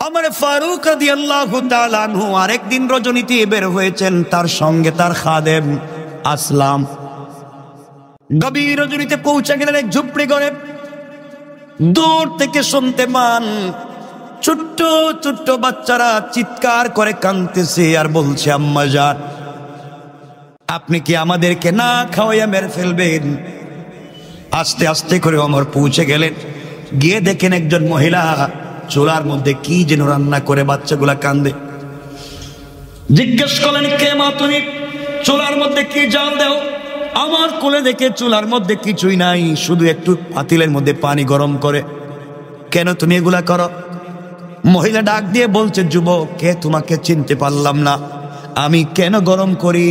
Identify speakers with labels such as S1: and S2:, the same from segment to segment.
S1: ওমর ফারুক রাদিয়াল্লাহু তাআলা আনহু আরেকদিন রজনীতে বের হয়েছেন, তার সঙ্গে তার খাদেম আসলাম। গভীর রজনীতে পৌঁছে গেলেন এক ঝুপড়ি ঘরে। দূর থেকে শুনতে পান ছোট্ট ছোট্ট বাচ্চারা চিৎকার করে কাঁদতেছে আর বলছে, আম্মা জান, আপনি কি আমাদেরকে না খাওয়াইয়া মেরে ফেলবেন? আস্তে আস্তে করে ওমর পৌঁছে গেলেন। গিয়ে দেখেন একজন মহিলা চুলার মধ্যে কি যেন রান্না করে, বাচ্চাগুলা কান্দে। জিজ্ঞেস করলেন, কে মা তুমি? চুলার মধ্যে কি জাল দাও? আমার কোলে দেখে চুলার মধ্যে কিছুই নাই, শুধু একটু পাতিলের মধ্যে পানি গরম করে। কেন তুমি এগুলা করো? মহিলা ডাক দিয়ে বলছে, যুবক, কে তোমাকে চিনতে পারলাম না। আমি কেন গরম করি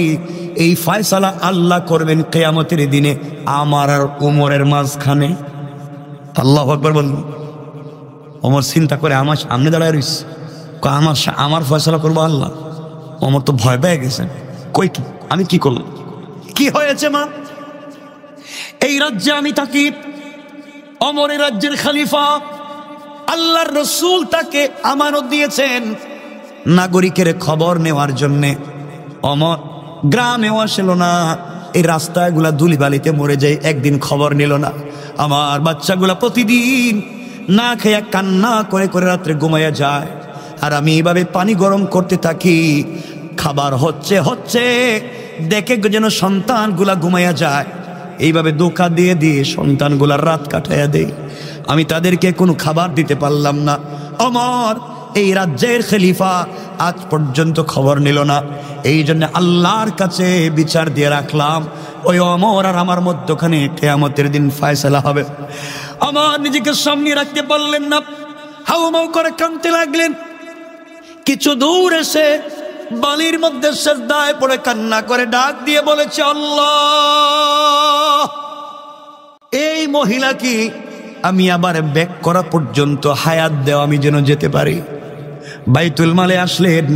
S1: এই ফয়সালা আল্লাহ করবেন কিয়ামতের দিনে আমার আর ওমরের মাঝখানে। আল্লাহু আকবার বলুন। ওমর চিন্তা করে আমার সামনে দাঁড়ায় রইছে, আমার ফয়সালা করবো আল্লাহ। ওমর তো ভয় পেয়ে গেছেন, কই কি আমি কি করলাম? কি হয়েছে মা? এই রাজ্যে আমি থাকি, ওমর এই রাজ্যের খলিফা, আল্লাহর রাসূল তাকে আমানত দিয়েছেন নাগরিকের খবর নেওয়ার জন্যে। ওমর গ্রামেও আসলো না, এই রাস্তাগুলা ধুলিবালিতে মরে যায়, একদিন খবর নিল না। আমার বাচ্চাগুলা প্রতিদিন না খেয়ে কান্না করে করে রাত্রে ঘুমাইয়া যায়, আর আমি এইভাবে পানি গরম করতে থাকি। খাবার হচ্ছে হচ্ছে দেখে যেন সন্তানগুলা ঘুমাইয়া যায়, এইভাবে ধোঁকা দিয়ে দিয়ে সন্তানগুলার রাত কাটাইয়া দেই। আমি তাদেরকে কোনো খাবার দিতে পারলাম না। ওমর এই রাজ্যের খলিফা আজ পর্যন্ত খবর নিল না। এই জন্য আল্লাহর কাছে বিচার দিয়ে রাখলাম, ওই ওমর আর আমার মধ্যখানে কিয়ামতের দিন ফয়সালা হবে। আমার নিজেকে সামনে রাখতে পারলেন না, হাউমাউ করে কাঁদতে লাগলেন। কিছু দূর এসে বালির মধ্যে সিজদায় পড়ে কান্না করে ডাক দিয়ে বলেছে, আল্লাহ, এই মহিলা কি আমি আবার ব্যাক করা পর্যন্ত হায়াত দেও, আমি যেন যেতে পারি। বাইতুল মালে আসলেন,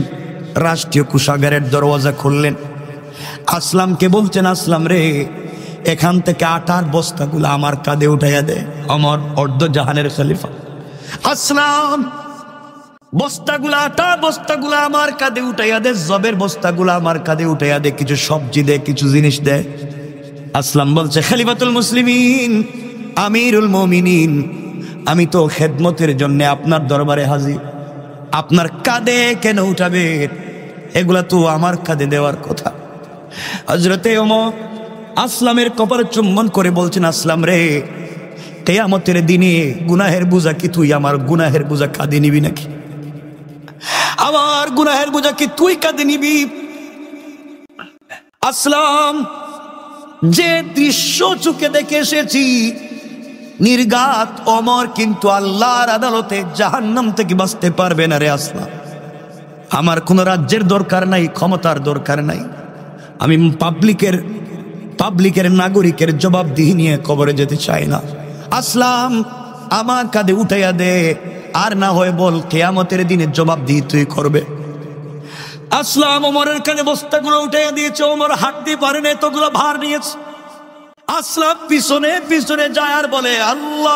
S1: রাষ্ট্রীয় কোষাগারের দরওয়াজা খুললেন। আসলামকে বলছেন, আসলাম রে, এখান থেকে আটার বস্তাগুলো আমার কাঁধে উঠাইয়া দে। আমার অর্ধ জাহানের খলিফা আসলাম বস্তাগুলা, আটা বস্তাগুলা আমার কাঁধে উঠাইয়া দে, জবের বস্তাগুলা আমার কাঁধে উঠাইয়া দে, কিছু সবজি দে, কিছু জিনিস দে। আসলাম বলছে, খলিফাতুল মুসলিমিন, আমিরুল মুমিনিন, আমি তো খেদমতের জন্য আপনার দরবারে হাজির, আপনার কাঁধে কেন উঠাবে? এগুলা তো আমার কাঁধে দেওয়ার কথা। হযরতে ওমর আসলামের কপালে চুম্বন করে বলছেন, আসলাম রে, কিয়ামতের দিনে গুনাহের বোঝা কি তুই আমার গুনাহের বোঝা কাঁধে নিবি নাকি? আমার গুনাহের বোঝা কি তুই কাঁধে নিবি? আসলাম, যে দৃশ্য চোখে দেখে এসেছি, নির্ঘাত ওমর কিন্তু আল্লাহর আদালতে জাহান্নাম থেকে বাঁচতে পারবে না রে আসলাম। আমার কোন রাজ্যের দরকার নাই, ক্ষমতার দরকার নাই, আমি পাবলিকের নাগরিকের জবাবদিহি নিয়ে কবরে যেতে চাই না। আসলাম, আমার কাঁধে উঠাইয়া দে, আর না হয় বল কিয়ামতের দিনে জবাবদিহি তুই করবে। আসলাম ওমরের কাঁধে বস্তাগুলো উঠাইয়া দিয়েছে, ওমর হাঁটতে পারে না, এতগুলো ভার নিয়েছে। আসলাম পিছনে পিছনে যায় আর বলে, আল্লাহ,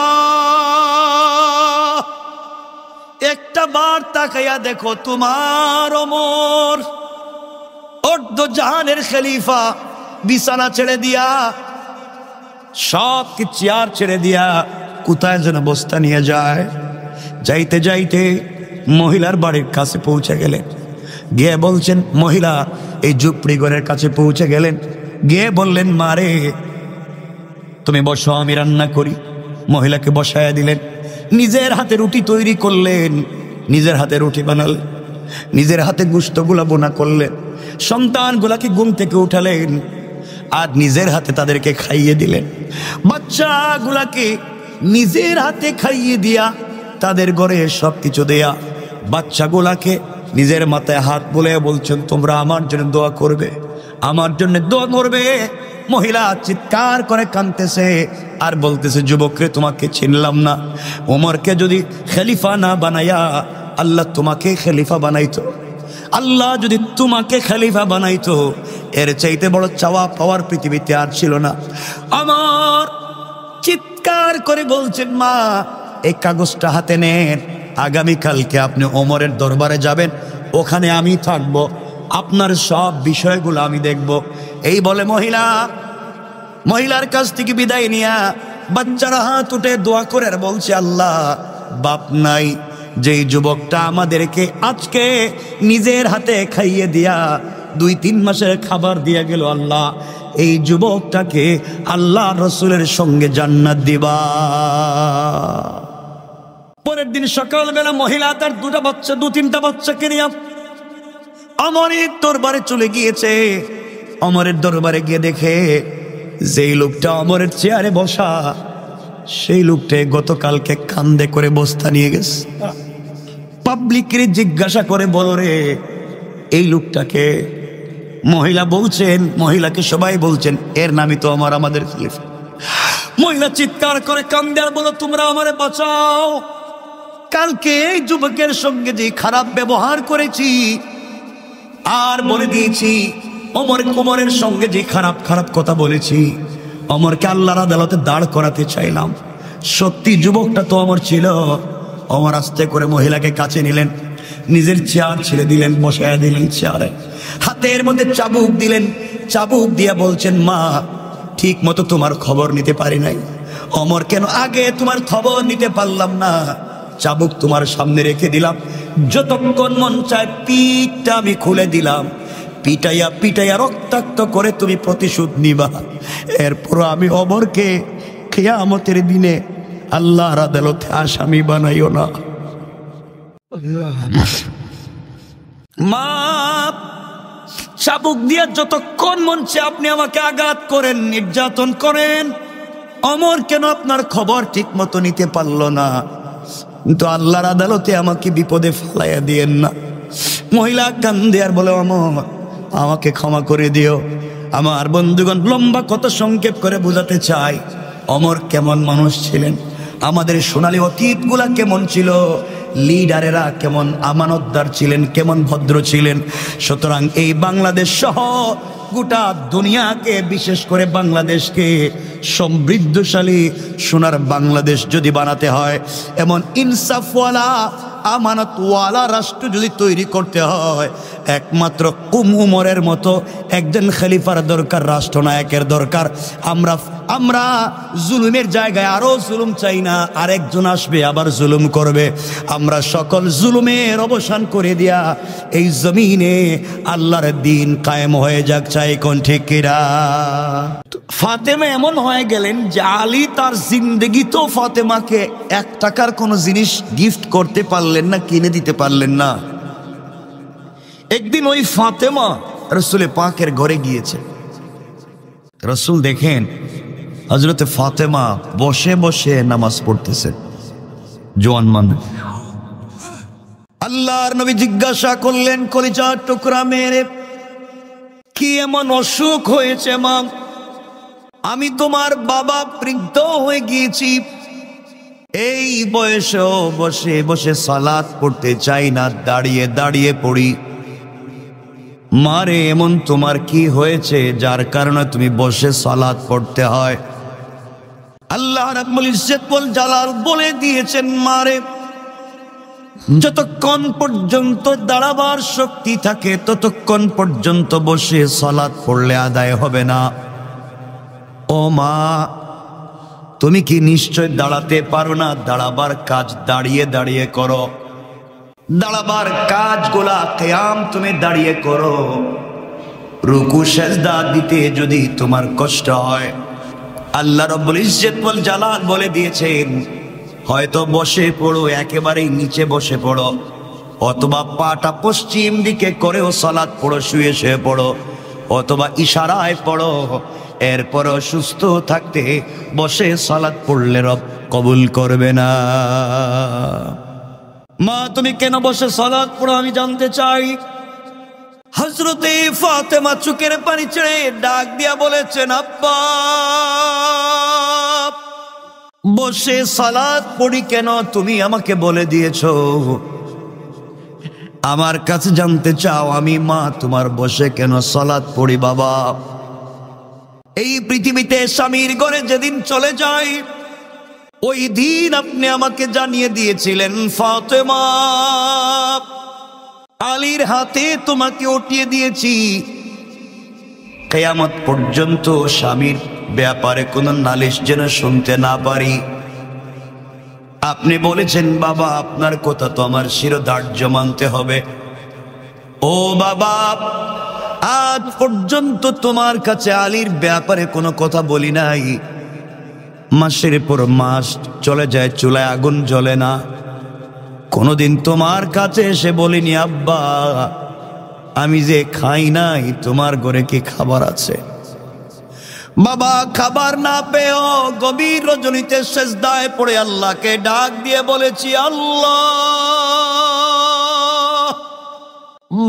S1: একটা বার তাকাইয়া দেখো, তোমার ওমর অর্ধ জাহানের খলিফা বিছানা ছেড়ে দিয়া, সব কিছু চেয়ার ছেড়ে দিয়া কোথায় যেন বস্তা নিয়ে যায়। যাইতে যাইতে মহিলার বাড়ির কাছে পৌঁছে গেলেন। গিয়ে বলছেন, মহিলা এই ঝুপড়ি ঘরের কাছে পৌঁছে গেলেন, গিয়ে বললেন, মারে তুমি বসো, আমি রান্না করি। মহিলাকে বসায়া দিলেন, নিজের হাতে রুটি তৈরি করলেন, নিজের হাতে রুটি বানালেন, নিজের হাতে গোশতগুলা বোনা করলেন, সন্তানগুলাকে ঘুম থেকে উঠালেন, আর নিজের হাতে তাদেরকে খাইয়ে দিলেন। বাচ্চাগুলাকে নিজের হাতে খাইয়ে দিয়া, তাদের ঘরে সবকিছু দেয়া, বাচ্চাগুলাকে নিজের মাথায় হাত বলে বলছেন, তোমরা আমার জন্য দোয়া করবে, আমার জন্য দোয়া করবে। মহিলা চিৎকার করে কাঁদতেছে আর বলতেছে, যুবকরে তোমাকে চিনলাম না, ওমরকে যদি খলিফা না বানাইয়া আল্লাহ তোমাকে খলিফা বানাইতো, আল্লাহ যদি তোমাকে খলিফা বানাইতো, এর চাইতে বড় চাওয়া পাওয়ার পৃথিবীতে আর ছিল না। আমার চিৎকার করে বলছেন, মা এই কাগজটা হাতে নেন, আগামীকালকে আপনি ওমরের দরবারে যাবেন, ওখানে আমি থাকব, আপনার সব বিষয়গুলো আমি দেখব। এই বলে মহিলার কাছ থেকে বিদায় নিয়া বাচ্চারা হাত উঠে দোয়া করে আর বলছে, আল্লাহ, বাপ নাই, যেই যুবকটা আমাদেরকে আজকে নিজের হাতে খাইয়ে দিয়া 2-3 মাসের খাবার দিয়া গেল, আল্লাহ এই যুবকটাকে আল্লাহ রসুলের সঙ্গে জান্নাত দিবা। পরের দিন সকালবেলা মহিলা তার 2-3টা বাচ্চাকে নিয়ে অমরের দরবারে চলে গিয়েছে। অমরের দরবারে গিয়ে দেখে যেই লোকটা অমরের চেয়ারে বসা, সেই লোকটা গতকালকে কান্দে করে বস্তা নিয়ে গেছে। পাবলিকের জিজ্ঞাসা করে, বলো রে এই লোকটাকে? মহিলাকে সবাই বলছেন এর নামই তো আমাদের খলিফা। মহিলা চিৎকার করে কান্দে আর বলো, তোমরা আমারে বাঁচাও, কালকে এই যুবকের সঙ্গে যে খারাপ ব্যবহার করেছি আর বলে দিয়েছি, অমরের সঙ্গে যে খারাপ কথা বলেছি, অমরকে আল্লাহর আদালতে দাঁড় করাতে চাইলাম, সত্যি যুবকটা তো অমর ছিল। অমর আস্তে করে মহিলাকে কাছে নিলেন, নিজের চেয়ার ছেড়ে দিলেন, বসায় দিলেন চেয়ারে, হাতের মধ্যে চাবুক দিলেন, চাবুক দিয়া বলছেন, মা ঠিক মতো তোমার খবর নিতে পারি নাই। অমর, কেন আগে তোমার খবর নিতে পারলাম না? চাবুক তোমার সামনে রেখে দিলাম, যতক্ষণ মন চায় পিঠটা আমি খুলে দিলাম, পিটাইয়া রক্তাক্ত করে তুমি প্রতিশোধ নিবা। এরপর আমি অমরকে কিয়ামতের দিনে আল্লাহর আদালতে আসামি বানাইও না। মা, চাবুক দিয়া যতক্ষণ মন চায় আপনি আমাকে আঘাত করেন, নির্যাতন করেন, অমর কেন আপনার খবর ঠিক মতো নিতে পারলো না? কিন্তু আল্লাহর আদালতে আমাকে বিপদে ফেলাইয়া দিয়েন না। মহিলা কান্দে আর বলে, অমর আমাকে ক্ষমা করে দিও। আমার বন্ধুগণ, লম্বা কত সংক্ষেপ করে বোঝাতে চাই, অমর কেমন মানুষ ছিলেন, আমাদের সোনালী অতীতগুলা কেমন ছিল, লিডারেরা কেমন আমানতদার ছিলেন, কেমন ভদ্র ছিলেন। সুতরাং এই বাংলাদেশ সহ গোটা দুনিয়াকে, বিশেষ করে বাংলাদেশকে সমৃদ্ধশালী সোনার বাংলাদেশ যদি বানাতে হয়, এমন ইনসাফওয়ালা আমানতওয়ালা রাষ্ট্র যদি তৈরি করতে হয়, একমাত্র উমরের মতো একজন খলিফার দরকার, রাষ্ট্রনায়কের দরকার। আমরা জুলুমের জায়গায় আরো জুলুম চাই না, আরেকজন আসবে আবার জুলুম করবে। আমরা সকল জুলুমের অবসান করে দিয়া এই জমিনে আল্লাহর দ্বীন কায়েম হয়ে যাক, চাই কোন ঠিক কিনা? ফাতেমা এমন হয়ে গেলেন যে আলী তার জিন্দেগি তো ফাতেমাকে 1 টাকার কোনো জিনিস গিফট করতে পারলেন না, কিনে দিতে পারলেন না। একদিন ওই ফাতেমা রসুলের পাকের ঘরে গিয়েছে। রসুল দেখেন হযরতে ফাতেমা বসে বসে নামাজ পড়তেছে, জোয়ান মানুষ। আল্লাহর নবী জিজ্ঞাসা করলেন, কলিজার টুকরা মেরে, কি এমন অসুখ হয়েছে মা? আমি তোমার বাবা বৃদ্ধ হয়ে গিয়েছি, এই বয়সেও বসে বসে সালাত পড়তে চাই না, দাঁড়িয়ে দাঁড়িয়ে পড়ি। মারে, এমন তোমার কি হয়েছে যার কারণে তুমি বসে সালাত পড়তে হয়? আল্লাহ রাব্বুল ইজ্জত ওয়াল জালাল বলে দিয়েছেন, মারে যতক্ষণ পর্যন্ত দাঁড়াবার শক্তি থাকে ততক্ষণ পর্যন্ত বসে সালাত পড়লে আদায় হবে না। ও মা, তুমি কি নিশ্চয় দাঁড়াতে পারো না? দাঁড়াবার কাজ দাঁড়িয়ে দাঁড়িয়ে করো, দাঁড়াবার কাজগুলা কিয়াম তুমি দাঁড়িয়ে করো। রুকু সেজদা দিতে যদি তোমার কষ্ট হয়, আল্লাহ রাব্বুল ইজ্জত ওয়াল জালাল বলে দিয়েছেন, হয়তো বসে পড়ো, একেবারেই নিচে বসে পড়ো, অথবা পাটা পশ্চিম দিকে করেও সালাত পড়ো, শুয়ে শুয়ে পড়ো, অথবা ইশারায় পড়ো। এরপরও সুস্থ থাকতে বসে সালাত পড়লে রব কবুল করবে না। মা, তুমি কেন বসে সালাত পড়ো আমি জানতে চাই। হযরতে ফাতেমা চোখের পানি ছেড়ে ডাক দিয়া বলেছেন, আব্বা, বসে সালাত পড়ি কেন তুমি আমাকে বলে দিয়েছো, আমার কাছে জানতে চাও আমি মা তোমার বসে কেন সালাত পড়ি? বাবা, এই পৃথিবীতে স্বামীর ঘরে যেদিন চলে যায়, ওই দিন আপনি আমাকে জানিয়ে দিয়েছিলেন ফাতেমা, আলীর হাতে তোমাকে উঠিয়ে দিয়েছি, কিয়ামত পর্যন্ত স্বামীর ব্যাপারে কোনো নালিশ যেন শুনতে না পারি। আপনি বলেছেন বাবা আপনার কথা তো আমার শিরোধার্য মানতে হবে। ও বাবা, আজ পর্যন্ত তোমার কাছে আলীর ব্যাপারে কোনো কথা বলি নাই। মাসের পর মাস চলে যায়, চুলায় আগুন জ্বলে না, কোনোদিন তোমার কাছে এসে বলিনি আব্বা আমি যে খাই নাই তোমার ঘরে কি খাবার আছে। বাবা খাবার না পেয়েও গভীর রজনীতে সেজদায় পড়ে আল্লাহকে ডাক দিয়ে বলেছি আল্লাহ,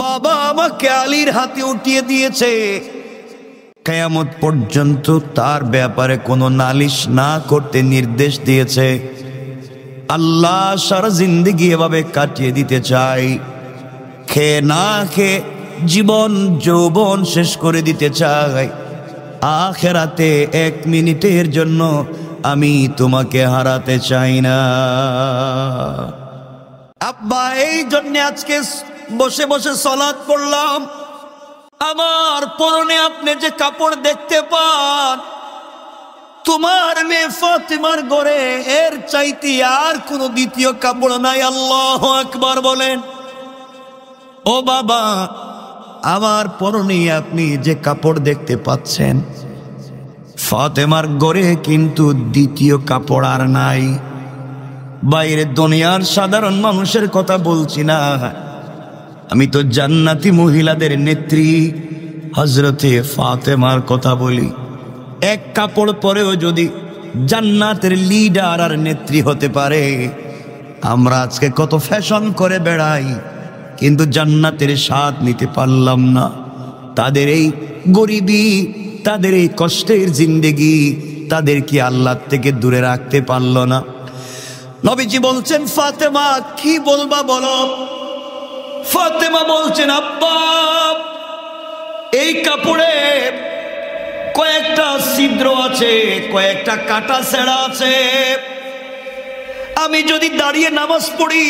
S1: বাবা আমাকে আলীর হাতে উঠিয়ে দিয়েছে, কিয়ামত পর্যন্ত তার ব্যাপারে কোনো নালিশ না করতে নির্দেশ দিয়েছে। আল্লাহ সারা জিন্দেগি এভাবে কাটিয়ে দিতে চাই, খেয়ে না খেয়ে জীবন যৌবন শেষ করে দিতে চাই। আখেরাতে এক মিনিটের জন্য আমি তোমাকে হারাতে চাই না। আব্বা এই জন্য আজকে বসে বসে সালাত পড়লাম। আমার পরনে আপনি যে কাপড় দেখতে পান, তোমার মেয়ে ফাতেমার ঘরে এর চাইতে আর কোনো দ্বিতীয় কাপড় নাই। আল্লাহু আকবার বলেন। ও বাবা, আমার পরনে আপনি যে কাপড় দেখতে পাচ্ছেন, ফাতেমার ঘরে কিন্তু দ্বিতীয় কাপড় আর নাই। বাইরে দুনিয়ার সাধারণ মানুষের কথা বলছি না, আমি তো জান্নাতি মহিলাদের নেত্রী হযরতে ফাতেমার কথা বলি। এক কাপড় পরেও যদি জান্নাতের লিডার আর নেত্রী হতে পারে, আমরা আজকে কত ফ্যাশন করে বেড়াই, কিন্তু জান্নাতের স্বাদ নিতে পারলাম না। তাদের এই গরিবি, তাদের এই কষ্টের জিন্দেগি তাদের কি আল্লাহ থেকে দূরে রাখতে পারলো না? নবীজি বলছেন ফাতেমা কি বলবা বলো। ফাতেমা বলছেন আব্বা এই কাপড়ে কয়েকটা ছিদ্র আছে, কয়েকটা কাটা ছেঁড়া আছে, আমি যদি দাঁড়িয়ে নামাজ পড়ি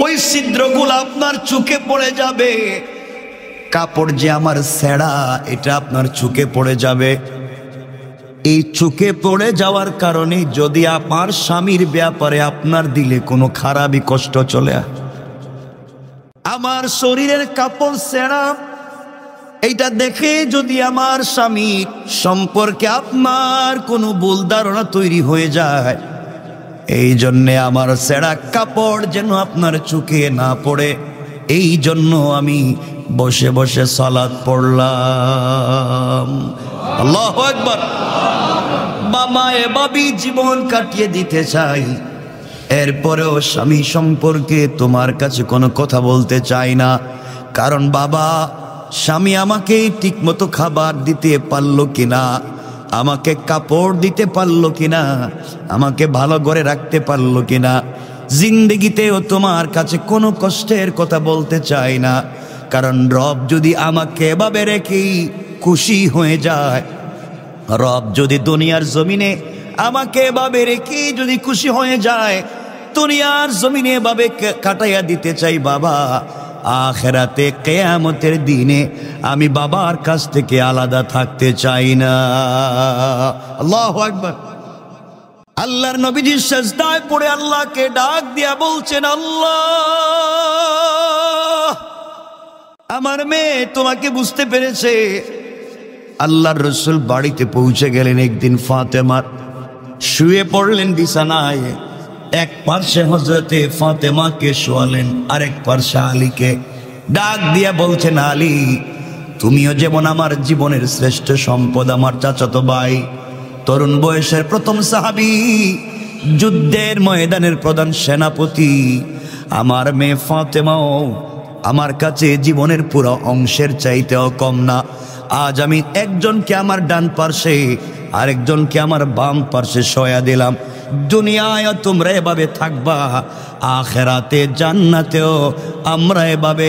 S1: ওই ছিদ্রগুলো আপনার চোখে পড়ে যাবে, কাপড় যে আমার ছেঁড়া এটা আপনার চোখে পড়ে যাবে। এই চোখে পড়ে যাওয়ার কারণে যদি আমার স্বামীর ব্যাপারে আপনার দিলে কোনো খারাপই কষ্ট চলে আসে, আমার শরীরের কাপড় ছেঁড়া এইটা দেখে যদি আমার স্বামী সম্পর্কে আপনার কোনো ভুল ধারণা তৈরি হয়ে যায়, এই জন্যে আমার ছেঁড়া কাপড় যেন আপনার চোখে না পড়ে, এই জন্য আমি বসে বসে সালাত পড়লাম। আল্লাহু আকবার। বাবা এভাবেই জীবন কাটিয়ে দিতে চাই, এরপরেও স্বামী সম্পর্কে তোমার কাছে কোনো কথা বলতে চাই না। কারণ বাবা স্বামী আমাকে ঠিকমতো খাবার দিতে পারলো কিনা, আমাকে কাপড় দিতে পারলো কিনা, আমাকে ভালো করে রাখতে পারলো কিনা, জিন্দেগিতেও তোমার কাছে কোনো কষ্টের কথা বলতে চাই না। কারণ রব যদি আমাকে এভাবে রেখেই খুশি হয়ে যায়, রব যদি দুনিয়ার জমিনে আমাকে এভাবে রেখে যদি খুশি হয়ে যায়, দুনিয়ার জমিনে এভাবে কাটাইয়া দিতে চাই বাবা, আখিরাতে কিয়ামতের দিনে আমি বাবার কাছ থেকে আলাদা থাকতে চাই না। আল্লাহু আকবার। আল্লাহর নবীজি সিজদায় পড়ে আল্লাহকে ডাক দিয়া বলছেন আল্লাহ আমার মেয়ে তোমাকে বুঝতে পেরেছে। আল্লাহর রাসূল বাড়িতে পৌঁছে গেলেন। একদিন ফাতেমার শুয়ে পড়লেন বিছানায়, এক পার্শ্বে হযরতে ফাতেমাকে শোয়ালেন, আরেক পার্শ্বে আলীকে ডাক দিয়া বলছেন আলী তুমিও যেমন আমার জীবনের শ্রেষ্ঠ সম্পদ, আমার চাচাতো ভাই, তরুণ বয়সের প্রথম সাহাবী, যুদ্ধের ময়দানের প্রধান সেনাপতি, আমার মেয়ে ফাতেমাও আমার কাছে জীবনের পুরো অংশের চাইতেও কম না। আজ আমি একজনকে আমার ডান পার্শ্বে, আরেকজনকে আমার বাম পার্শ্বে শোয়া দিলাম। দুনিয়ায় তোমরা এভাবে থাকবা, আখিরাতে জান্নাতেও আমরা এভাবে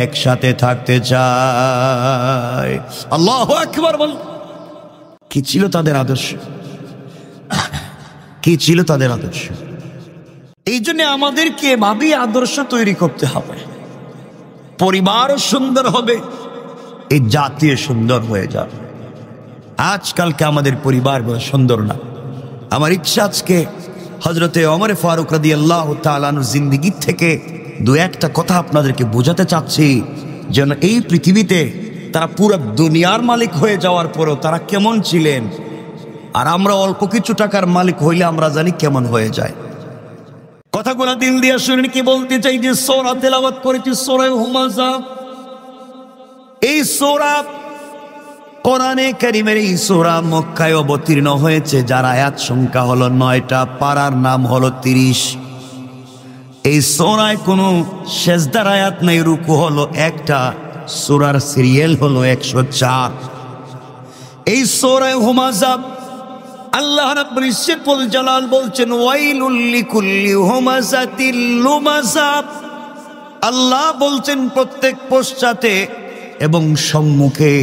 S1: একসাথে থাকতে চাই। আল্লাহু আকবার বল। কি ছিল তাদের আদর্শ, কি ছিল তাদের আদর্শ। এই জন্য আমাদেরকে এভাবেই আদর্শ তৈরি করতে হবে। পরিবারও সুন্দর হবে, এই জাতীয় সুন্দর হয়ে যাবে। আজকালকে আমাদের পরিবারগুলো সুন্দর না। আমার ইচ্ছা আজকে হযরতে ওমর ফারুক রাদিয়াল্লাহু তাআলা আনহুর জিন্দেগি থেকে দু একটা কথা আপনাদেরকে বোঝাতে চাচ্ছি, যেন এই পৃথিবীতে তারা পুরো দুনিয়ার মালিক হয়ে যাওয়ার পরেও তারা কেমন ছিলেন, আর আমরা অল্প কিছু টাকার মালিক হইলে আমরা জানি কেমন হয়ে যায়। কথাগুলো দিল দিয়ে শুনেন। কি বলতে চাই যে সূরা তেলাওয়াত করেছি সূরা হুমাযা। এই সূরা কোরআনে কারীমের এই সূরা মক্কায় অবতীর্ণ হয়েছে, যার আয়াত সংখ্যা হলো 9টা, পারার নাম হলো 30। এই সূরায় কোনো সেজদার আয়াত নাই, রুকু হলো একটা, সূরার সিরিয়াল হলো 104। এই সূরা হুমাযা আল্লাহ রাব্বুল ইজ্জতুল জালাল বলছেন ওয়াইলুল লিকুল্লি হুমাযাতিল লুমাযা। আল্লাহ বলছেন প্রত্যেক পশ্চাতে এবং সম্মুখে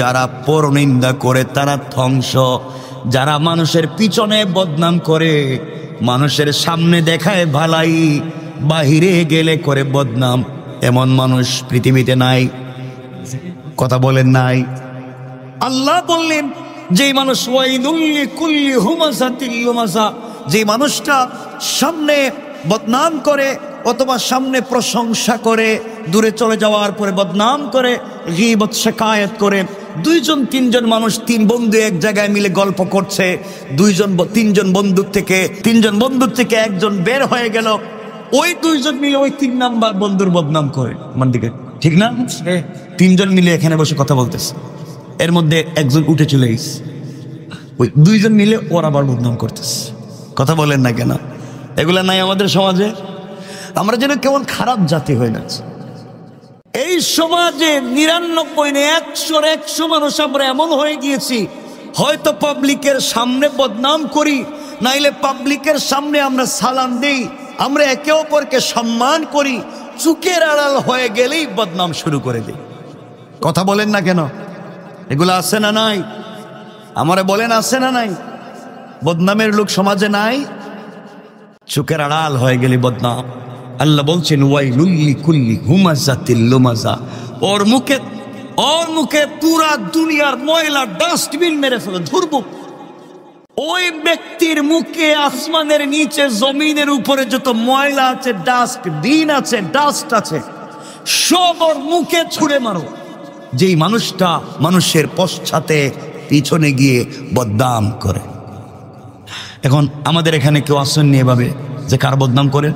S1: যারা পরনিন্দা করে তারা ধ্বংস। যারা মানুষের পিছনে বদনাম করে, মানুষের সামনে দেখায় ভালাই, বাহিরে গেলে করে বদনাম, এমন মানুষ পৃথিবীতে নাই। কথা বলেন নাই? আল্লাহ বললেন যেই মানুষ ওয়াইলুল লিকুল্লি হুমাযাতিল লুমাযা, যে মানুষটা সামনে বদনাম করে অথবা সামনে প্রশংসা করে, দূরে চলে যাওয়ার পরে বদনাম করে, গীবত শিকায়ত করে, দুইজন তিনজন মানুষ, তিন বন্ধু এক জায়গায় মিলে গল্প করছে, তিনজন বন্ধুর থেকে একজন বের হয়ে গেল, ওই দুইজন মিলে ওই 3 নাম্বার বন্ধুর বদনাম করে। মান দিকে ঠিক না? তিনজন মিলে এখানে বসে কথা বলতেছে, এর মধ্যে একজন উঠে চলে গেছে, ওই দুইজন মিলে ওর আবার বদনাম করতেছে। কথা বলেন না কেন? এগুলা নাই আমাদের সমাজে? আমরা যেন কেমন খারাপ জাতি হয়ে যাচ্ছে। এই সমাজে 99 না 100 মানুষ আমরা এমন হয়ে গিয়েছি, হয়তো পাবলিকের সামনে বদনাম করি, নাইলে পাবলিকের সামনে আমরা সালাম দেই, আমরা একে অপরকে সম্মান করি, চুকের আড়াল হয়ে গেলেই বদনাম শুরু করে দিই। কথা বলেন না কেন? এগুলো আছে না নাই? আমারে বলেন আছে না নাই? বদনামের লোক সমাজে নাই? চুকের আড়াল হয়ে গেলে বদনাম। আল্লাহ বলছেন ওয়াইলুল লিকুল্লি হুমাযাতিল লুমাযা, ওর মুখে পুরা দুনিয়ার ময়লা ডাস্টবিন মেরে ফেলে ধরব। ওই ব্যক্তির মুখে আসমানের নিচে জমিনের উপরে যত ময়লা আছে, ডাস্টবিন আছে, ডাস্ট আছে, সব ওর মুখে ছুঁড়ে মারো। যেই মানুষটা মানুষের পশ্চাতে পিছনে গিয়ে বদনাম করে। এখন আমাদের এখানে কেউ আসেননি এভাবে যে কার বদনাম করেন?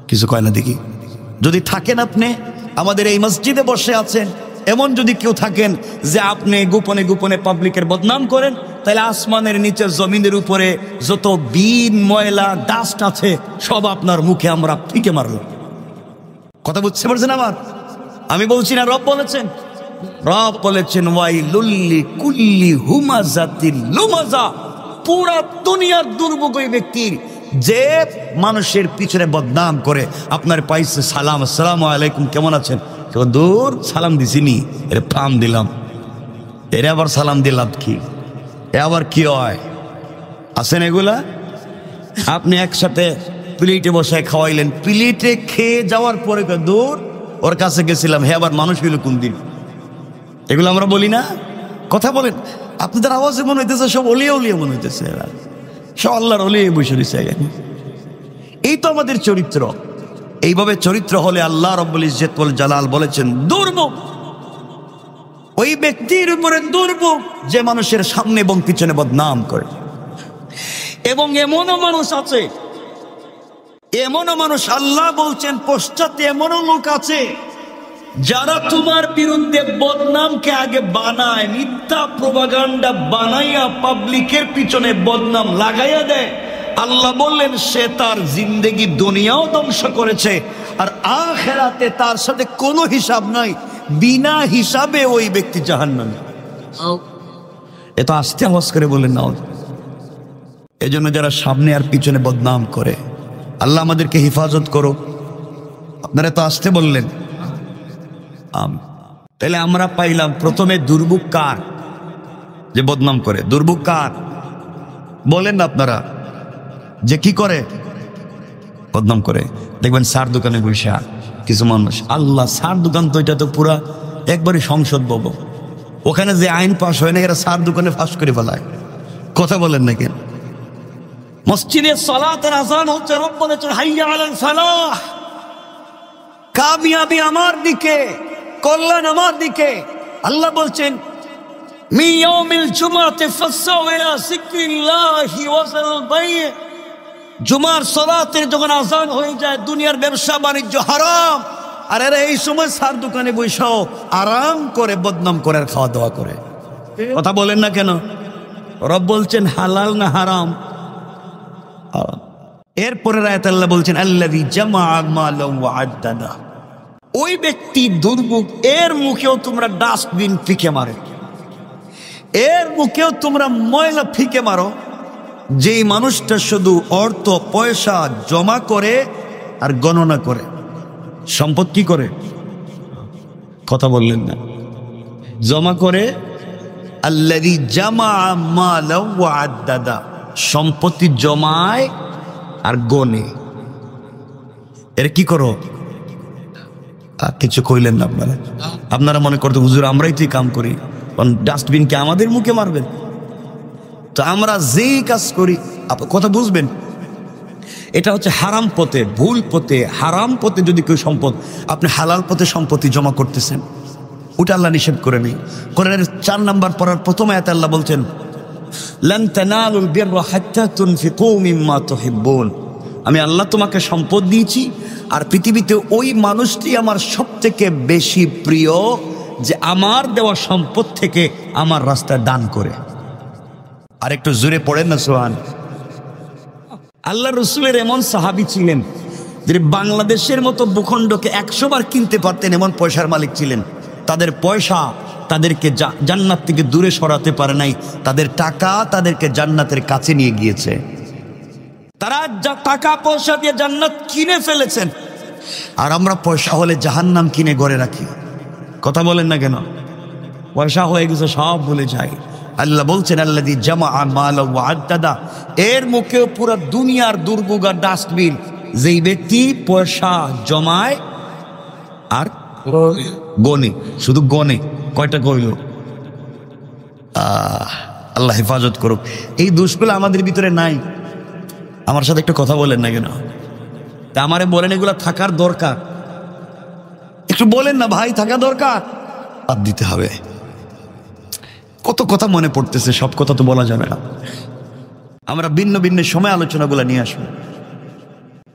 S1: কিছু কয় না দেখি। যদি থাকেন, আপনি আমাদের এই মসজিদে বসে আছেন, এমন যদি কেউ থাকেন যে আপনি গোপনে গোপনে পাবলিকের বদনাম করেন, তাহলে আসমানের নিচে জমিনের উপরে যত বিন ময়লা ডাস্ট আছে সব আপনার মুখে আমরা ফিকে মারল। কথা বুঝতে পারছেন আমার? আমি বলছি না, রব বলেছেন। রব বলেছেন ওয়াইলুল লিকুল্লি হুমাযাতিল লুমাযা, পুরা দুনিয়ার দুর্ভোগ ওই ব্যক্তির যে মানুষের পিছনে বদনাম করে। আপনার পাইছে সালাম, আসসালামু আলাইকুম, কেমন আছেন? দূর সালাম দিছিনি, এর পাম দিলাম, এর আবার সালাম দিলাম, কি এ আবার কি হয়? আছেন এগুলা? আপনি একসাথে প্লেটে বসায় খাওয়াইলেন, প্লেটে খেয়ে যাওয়ার পরে দূর ওর কাছে গেছিলাম, হে আবার মানুষ হইল কোন দিন? এগুলো আমরা বলি না? কথা বলেন। আপনাদের আওয়াজে মনে হইতেছে সব অলিয়া উলিয়া মনে হইতেছে, সব আল্লাহর অলিয়া বসে রয়েছে। এই তো আমাদের চরিত্র। এইভাবে চরিত্র হলে আল্লাহ রাব্বুল ইজ্জতুল জালাল বলেছেন দুর্ভোগ ওই ব্যক্তির উপরে, দুর্ভোগ যে মানুষের সামনে এবং পিছনে বদনাম করে। এবং এমনও মানুষ আছে, এমনও মানুষ, আল্লাহ বলছেন পশ্চাতে এমনও লোক আছে যারা তোমার বিরুদ্ধে বদনামকে আগে বানায়, মিথ্যা প্রোপাগান্ডা বানাইয়া পাবলিকের পিছনে বদনাম লাগাইয়া দেয়। আল্লাহ বললেন সে তার জিন্দেগি দুনিয়াও ধ্বংস করেছে, আর আখিরাতে তার সাথে কোনো হিসাব নাই, বিনা হিসাবে ওই ব্যক্তি জাহান্নামে। এত আস্তে আওয়াজ করে বলেন না। এজন্য যারা সামনে আর পিছনে বদনাম করে, আল্লাহ আমাদেরকে হেফাজত করো। আপনারা তো আসতে বললেন। তাহলে আমরা পাইলাম প্রথমে দুর্ভোগ কার? যে বদনাম করে। দুর্ভোগ কার? বলেন না আপনারা, যে কি করে বদনাম করে। দেখবেন সার দোকানে বসে কিছু মানুষ, আল্লাহ সার দোকান তো এটা তো পুরা একবারই সংসদ ভবন, ওখানে যে আইন পাশ হয় না এরা সার দোকানে ফাঁস করে ফেলায়। কথা বলেন না কেন? মসজিদে সালাতের আযান হচ্ছে, রব বলেছেন হাইয়া আলাল ফালাহ, কামিয়াবি আমার দিকে, কল্যাণ আমার দিকে। আল্লাহ বলছেন মি ইয়াউমিল জুমআতি ফাসসাউ ইলা যিকরিল্লাহি ওয়া যারুল বাই', জুমার সালাতের যখন আযান হয়ে যায় দুনিয়ার ব্যবসা বাণিজ্য হারাম, আর এরা এই সময় সার দোকানে বসেও আরাম করে বদনাম করে আর খাওয়া দাওয়া করে। কথা বলেন না কেন? রব বলছেন হালাল না হারাম? এরপরে আয়াত আল্লাহ বলছেন আল্লাযী জামাআ মালান ওয়া আদ্দাদা, ওই ব্যক্তি দুর্ভোগ, এর মুখেও তোমরা ডাস্টবিন ফিকে মারো, এর মুখেও তোমরা ময়লা ফিকে মারো, যেই মানুষটা শুধু অর্থ পয়সা জমা করে আর গণনা করে। সম্পদ কি করে? কথা বললেন না। জমা করে, আল্লাযী জামাআ মালান ওয়া আদ্দাদা, সম্পত্তি জমায় আর গনে। এর কি করো? কিছু কইলেন না আপনারা? আপনারা মনে করতে হুজুর আমরাই তুই কাম করি, ডাস্টবিনকে আমাদের মুখে মারবেন? তো আমরা যেই কাজ করি, কথা বুঝবেন, এটা হচ্ছে হারাম পথে, ভুল পথে, হারাম পথে যদি কেউ সম্পদ, আপনি হালাল পথে সম্পত্তি জমা করতেছেন, ওটা আল্লাহ নিষেধ করে নেই। কোরআনের 4 নাম্বার পড়ার প্রথম আয়াতে আল্লাহ বলছেন লান তানালুল বিররা হাত্তা তুনফিকু মিম্মা তুহিব্বুন, আমি আল্লাহ তোমাকে সম্পদ দিয়েছি, আর পৃথিবীতে ওই মানুষটি আমার সবথেকে বেশি প্রিয় যে আমার দেওয়া সম্পদ থেকে আমার রাস্তায় দান করে। আর একটু জোরে পড়েন না সুবহান। আল্লাহ রসুলের এমন সাহাবী ছিলেন যে বাংলাদেশের মতো ভূখণ্ডকে 100 বার কিনতে পারতেন, এমন পয়সার মালিক ছিলেন। তাদের পয়সা তাদেরকে জান্নাত থেকে দূরে সরাতে পারে নাই, তাদের টাকা তাদেরকে জান্নাতের কাছে নিয়ে গিয়েছে। তারা টাকা পয়সা দিয়ে জান্নাত কিনে ফেলেছেন, আর আমরা পয়সা হলে জাহান্নাম কিনে ঘরে রাখি। কথা বলেন না কেন? পয়সা হয়ে গেছে সব ভুলে যায়। আল্লাহ বলছেন আল্লাযী জামাআ মালান ওয়া আদ্দাদা, এর মুখেও পুরো দুনিয়ার দুর্ভোগ আর ডাস্টবিন। যেই ব্যক্তি পয়সা জমায় আর গনে, শুধু গনে, কয়টা কইল? আল্লাহ হেফাজত করুক। এই দোষগুলো আমাদের ভিতরে নাই। আমার সাথে একটু কথা বলেন না কেন? তা আমারে বলেন এগুলা থাকার দরকার, একটু বলেন না ভাই, থাকা দরকার। বাদ দিতে হবে। কত কথা মনে পড়তেছে, সব কথা তো বলা যাবে না। আমরা ভিন্ন ভিন্ন সময় আলোচনাগুলো নিয়ে আসবো।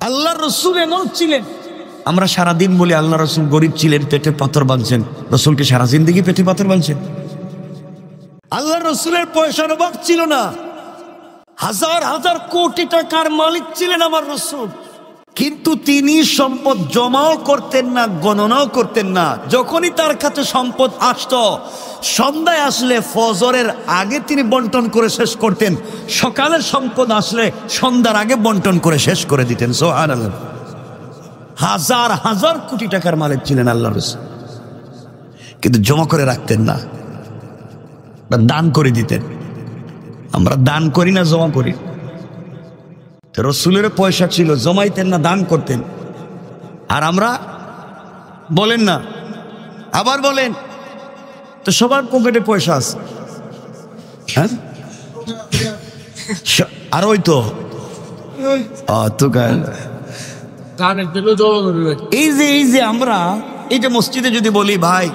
S1: আল্লাহ রসুল এমন ছিলেন, আমরা সারাদিন বলি আল্লাহ রসুল গরিব ছিলেন, পেটে পাথর বাঁধছেন। রসুলকে সারা জিন্দেগি পেটে পাথর বাঁধছেন? আল্লাহ রসুলের পয়সার অভাব ছিল না, হাজার হাজার কোটি টাকার মালিক ছিলেন আমার রসুল, কিন্তু তিনি সম্পদ জমাও করতেন না, গণনাও করতেন না। যখনই তার কাছে সম্পদ আসতো, সন্ধ্যায় আসলে ফজরের আগে তিনি বন্টন করে শেষ করতেন, সকালের সম্পদ আসলে সন্ধ্যার আগে বন্টন করে শেষ করে দিতেন। সুবহানাল্লাহ। হাজার হাজার কোটি টাকার মালিক ছিলেন আল্লাহ রাসূল, কিন্তু জমা করে রাখতেন না, দান করে দিতেন। আমরা দান করি না, জমা করি। রসুলের পয়সা ছিল, জমাইতেন না, দান করতেন। আর আমরা বলেন না, আবার বলেন তো সবার পকেটে পয়সা আছে, হ্যাঁ? আর ওই তো এই যে আমরা এই যে মসজিদে যদি বলি ভাই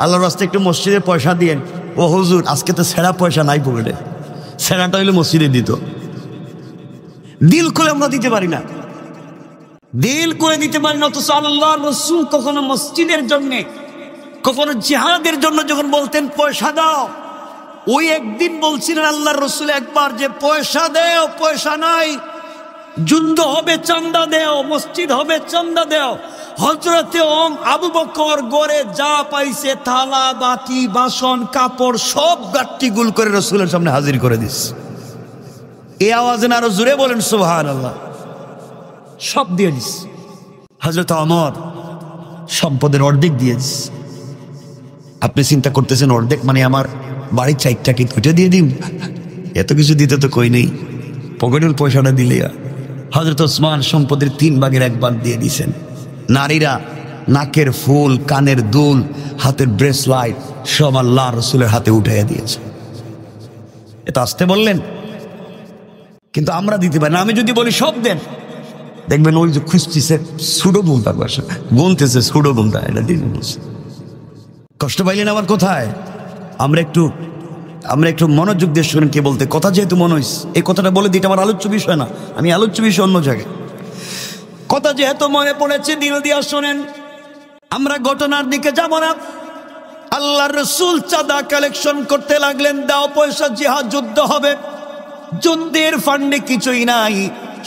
S1: আল্লাহর রাস্তায় একটু মসজিদে পয়সা দিয়েন, ও হুজুর আজকে তো ছেঁড়া পয়সা নাই পকেটে, ছেঁড়াটা হইলে মসজিদে দিত। দিল করে আমরা দিতে পারি না, দিল করে দিতে পারি না। অথচ আল্লাহ রসুল কখনো মসজিদের জন্য, কখনো জিহাদের জন্য যখন বলতেন পয়সা দাও, ওই একদিন বলছিলেন আল্লাহ রসুল একবার যে পয়সা দেও, পয়সা নাই, যুদ্ধ হবে চান্দা দেও, মসজিদ হবে চান্দা দেও। হযরতে আবু বকর গড়ে যা পাইছে, থালা বাটি বাসন কাপড় সব গাট্টি গুল করে রসুলের সামনে হাজির করে দিস। এই আওয়াজে না আরো জোরে বলেন সুবহানাল্লাহ। সব দিয়ে দিস। হযরত ওমর সম্পদের অর্ধেক দিয়ে দিস। আপনি চিন্তা করতেছেন অর্ধেক মানে আমার বাড়ির 4টা কি খুঁটে দিয়ে দিন? এত কিছু দিতে তো কই নেই। পকেটের পয়সাটা দিলে হযরত ওসমান সম্পদের 3/1 দিয়ে দিয়েছেন। নারীরা নাকের ফুল, কানের দুল, হাতের ব্রেসলাইট সব আল্লাহ রসুলের হাতে উঠাইয়া দিয়েছে। এটা আসতে বললেন, কিন্তু আমরা দিতে পারি না। আমি যদি বলি সব দেন, দেখবেন ওই যে খুঁজতেছে সুডো গুলতা বসে গুনতেছে, সুডো গুলতা এটা দিন বলছে। কষ্ট পাইলেন আমার কোথায়? আমরা একটু মনোযোগ দিয়ে শুনেন কি বলতে। কথা যেহেতু মনে হইস, এই কথাটা বলে দিতে আমার আলোচ্য বিষয় না, আমি আলোচ্য বিষয় অন্য জায়গায়। কথা যেহেতু মনে পড়েছে দিল দিয়া শোনেন। আমরা ঘটনার দিকে যাব না। আল্লাহর রাসূল চাঁদা কালেকশন করতে লাগলেন, দাও পয়সা, জিহাদ যুদ্ধ হবে। যুদ্ধের ফান্ডে কিছুই নাই।